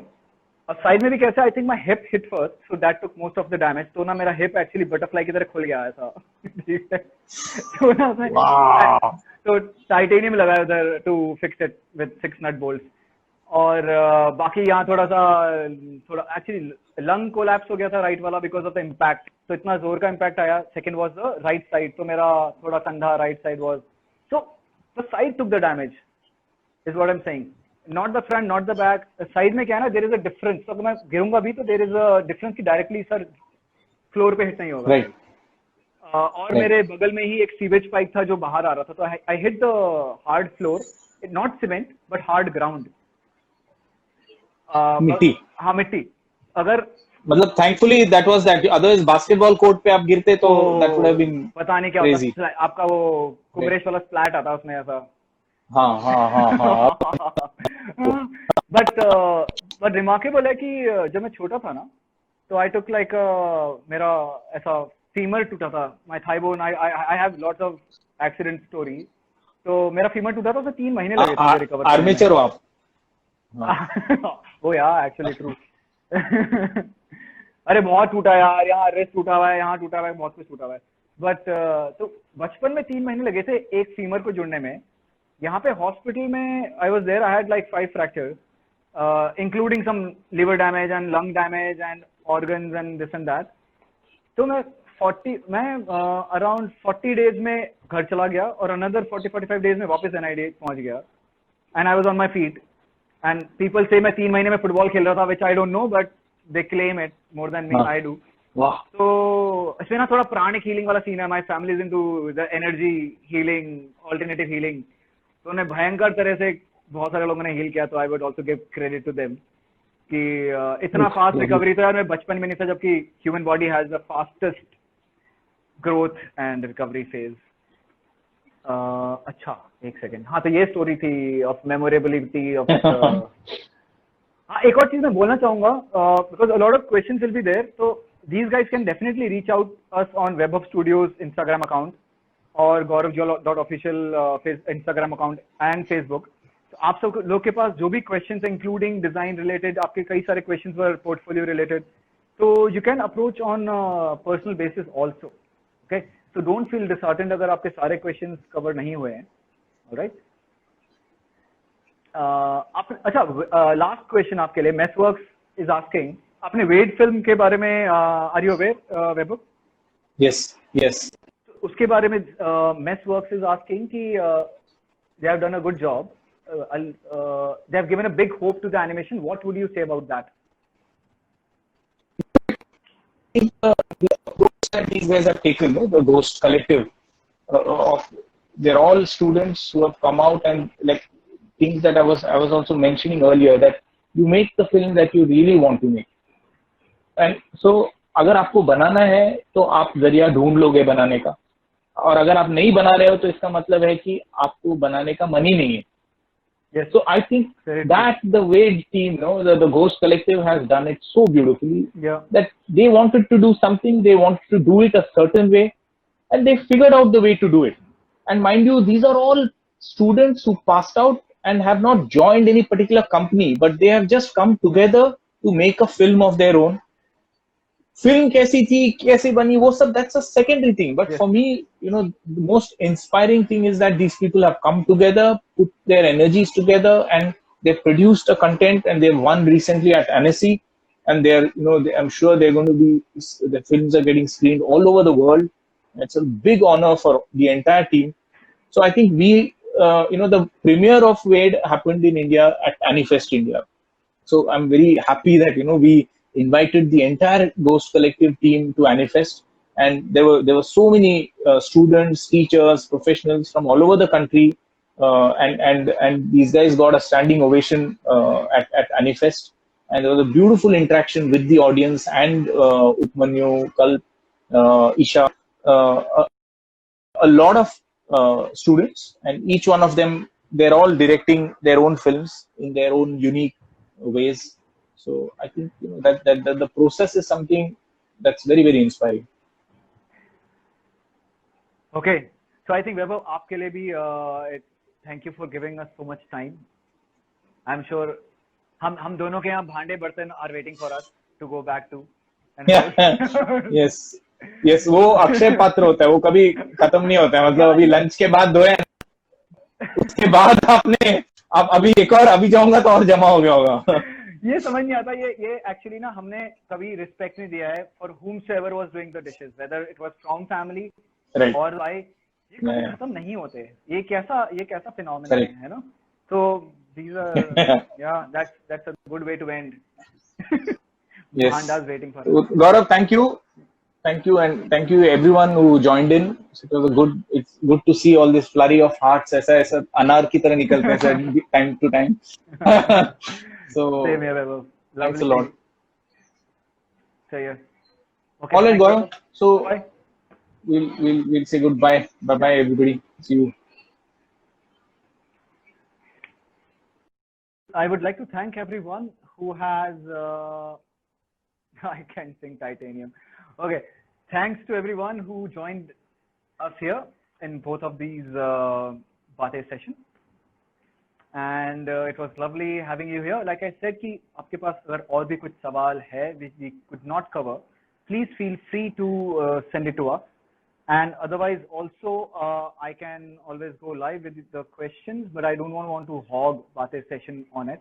और साइड में भी कैसे, I think my hip hit first, so that took most of the damage. तो ना मेरा हिप एक्चुअली बटरफ्लाई की तरह खुल गया ऐसा। ठीक है। तो ना उसमें वाह, तो टाइटेनियम लगाया उधर to fix it with 6 nut bolt. और बाकी यहाँ थोड़ा एक्चुअली लंग कोलैप्स हो गया था राइट वाला बिकॉज ऑफ द इम्पैक्ट। तो इतना जोर का इम्पैक्ट आया। Second was the right side, तो मेरा थोड़ा कंधा right side was, so the side took the damage is what I am saying, not the front not the back. Side में क्या है ना, देयर इज अ डिफरेंस, तो अगर मैं गिरूंगा भी तो देयर इज अ डिफरेंस कि डायरेक्टली सर फ्लोर पे हिट नहीं होगा। राइट, और राइट, मेरे बगल में ही एक सीवेज पाइप था जो बाहर आ रहा था, तो I hit the hard floor, not cement but hard ground. मिट्टी। हाँ मिट्टी। अगर मतलब thankfully that was that, otherwise basketball court पे आप गिरते तो that would have uh been पता नहीं क्या क्रेजी। होता, आपका वो राइट, कुमरेश वाला स्प्लैट आता उसमें ऐसा। हाँ, हाँ, हाँ, हाँ, बट बट रिमार्केबल है कि जब मैं छोटा था ना, तो आई टुक लाइक मेरा ऐसा फीमर टूटा था, my thigh bone, I have lots of accident story. तो मेरा फीमर टूटा था, तो 3 महीने लगे थे मुझे रिकवर करने में। आर्मेचर हो आप। हाँ, वो यार एक्चुअली ट्रू। अरे बहुत टूटा यार, यहाँ रिस्ट टूटा हुआ है, यहाँ टूटा हुआ है, बहुत कुछ टूटा हुआ है। बट तो बचपन में 3 महीने लगे थे एक फीमर को जुड़ने में। यहाँ पे हॉस्पिटल में I was there, I had like 5 fractures including some liver damage and lung damage and organs and this and that. तो मैं अराउंड 40 डेज में घर चला गया, और अनदर 40-45 डेज में वापस एनआईडी पहुंच गया, and I was on my feet. And people से मैं 3 महीने में फुटबॉल खेल रहा था, which I don't know, but they claim it more than me, हाँ, आई डू। वाह, तो इसमें ना थोड़ा प्राणिक हीलिंग वाला सीन है, my family is into the energy healing, alternative healing. तो उन्हें भयंकर तरह से बहुत सारे लोगों ने हील किया, तो I would also give credit to them कि इतना फास्ट रिकवरी तो यार मैं बचपन में नहीं था, जबकि human body has the fastest growth and recovery phase. अच्छा एक सेकेंड, हाँ तो ये स्टोरी थी ऑफ मेमोरेबिलिटी ऑफ। हाँ एक और चीज मैं बोलना चाहूंगा, because a lot of questions will be there, तो these guys can definitely reach out us on Webhub Studios Instagram account or GauravJewel.official Instagram account and Facebook. So आप सब लोग के पास जो भी क्वेश्चंस इंक्लूडिंग डिजाइन रिलेटेड, आपके कई सारे क्वेश्चंस वर पोर्टफोलियो रिलेटेड, तो you can approach on personal basis also, okay? So don't feel disheartened अगर आपके सारे क्वेश्चंस कवर नहीं हुए हैं, ऑलराइट? आप अच्छा, लास्ट क्वेश्चन आपके लिए, मेसवर्क्स इज आस्किंग, आपने वेड फिल्म के बारे में are you aware Vaibhav? Yes yes. उसके बारे में मेसवर्क्स इज आस्किंग कि they have done a good job. They have given a big hope to the animation. What would you say about that? I think the approach that these guys have taken, the Ghost Collective, they're all students who have come out and like things that I was also mentioning earlier, that you make the film that you really want to make. And so अगर आपको बनाना है तो आप जरिया ढूंढ लोगे बनाने का, और अगर आप नहीं बना रहे हो तो इसका मतलब है कि आपको बनाने का मन ही नहीं है. Yes. So I think that the Wade team, the Ghost Collective has done it so beautifully. Yeah. That they wanted to do something, they wanted to do it a certain way, and they figured out the way to do it. And mind you, these are all students who passed out and have not joined any particular company, but they have just come together to make a film of their own. Film कैसी थी, कैसे बनी, वो सब, that's a secondary thing. But Yes. for me, the most inspiring thing is that these people have come together, put their energies together, and they've produced a content, and they've won recently at Annecy. And they're, I'm sure they're going to be, the films are getting screened all over the world. It's a big honor for the entire team. So I think the premiere of Wade happened in India at Anifest India. So I'm very happy that, we invited the entire Ghost Collective team to Anifest, and there were so many students, teachers, professionals from all over the country, and these guys got a standing ovation at Anifest, and there was a beautiful interaction with the audience and Upmanyu, Kalp, Isha, a lot of students, and each one of them, they're all directing their own films in their own unique ways. So I think that the process is something that's very, very inspiring. Okay, so I think Vaibhav, आपके लिए भी thank you for giving us so much time. I'm sure हम दोनों के यहाँ भांडे बर्तन are waiting for us to go back to. yes, वो अक्षय पात्र होता है, वो कभी खत्म नहीं होता है. मतलब अभी लंच के बाद धोए, उसके बाद आप अभी एक और अभी जाऊंगा तो और जमा हो गया होगा. ये समझ नहीं आता, ये एक्चुअली ना हमने कभी रिस्पेक्ट नहीं दिया है for whomsoever was doing the dishes, whether it was from family or why, ये कभी खत्म नहीं होते. ये कैसा फिनोमेनन है ना. So these are that's a good way to end. Yes. Bhanda's waiting for us. Gaurav, thank you, and thank you everyone who joined in. It's good to see all this flurry of hearts. ऐसा अनार की तरह निकलते हैं time to time. So same here, Vaibhav. Thanks a lot. So yeah. Okay. All right, Gaurav. So bye. We'll say goodbye. Bye everybody. See you. I would like to thank everyone who has I can't sing Titanium. Okay. Thanks to everyone who joined us here in both of these Bate sessions. And it was lovely having you here. Like I said कि आपके पास अगर और भी कुछ सवाल है which we could not cover, please feel free to send it to us. And otherwise also I can always go live with the questions, but I don't want to hog Bate session on it.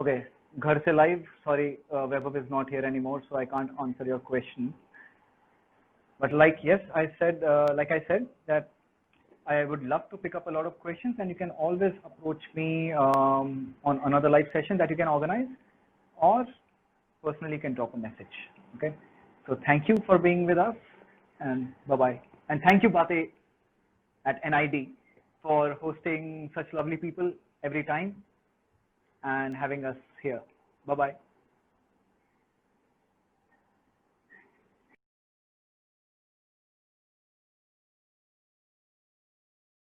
Okay, घर से live. Sorry, Vaibhav is not here anymore, so I can't answer your question. But like I said that I would love to pick up a lot of questions, and you can always approach me on another live session that you can organize, or personally can drop a message. Okay. So thank you for being with us, and bye-bye. And thank you, Bate at NID, for hosting such lovely people every time and having us here. Bye-bye.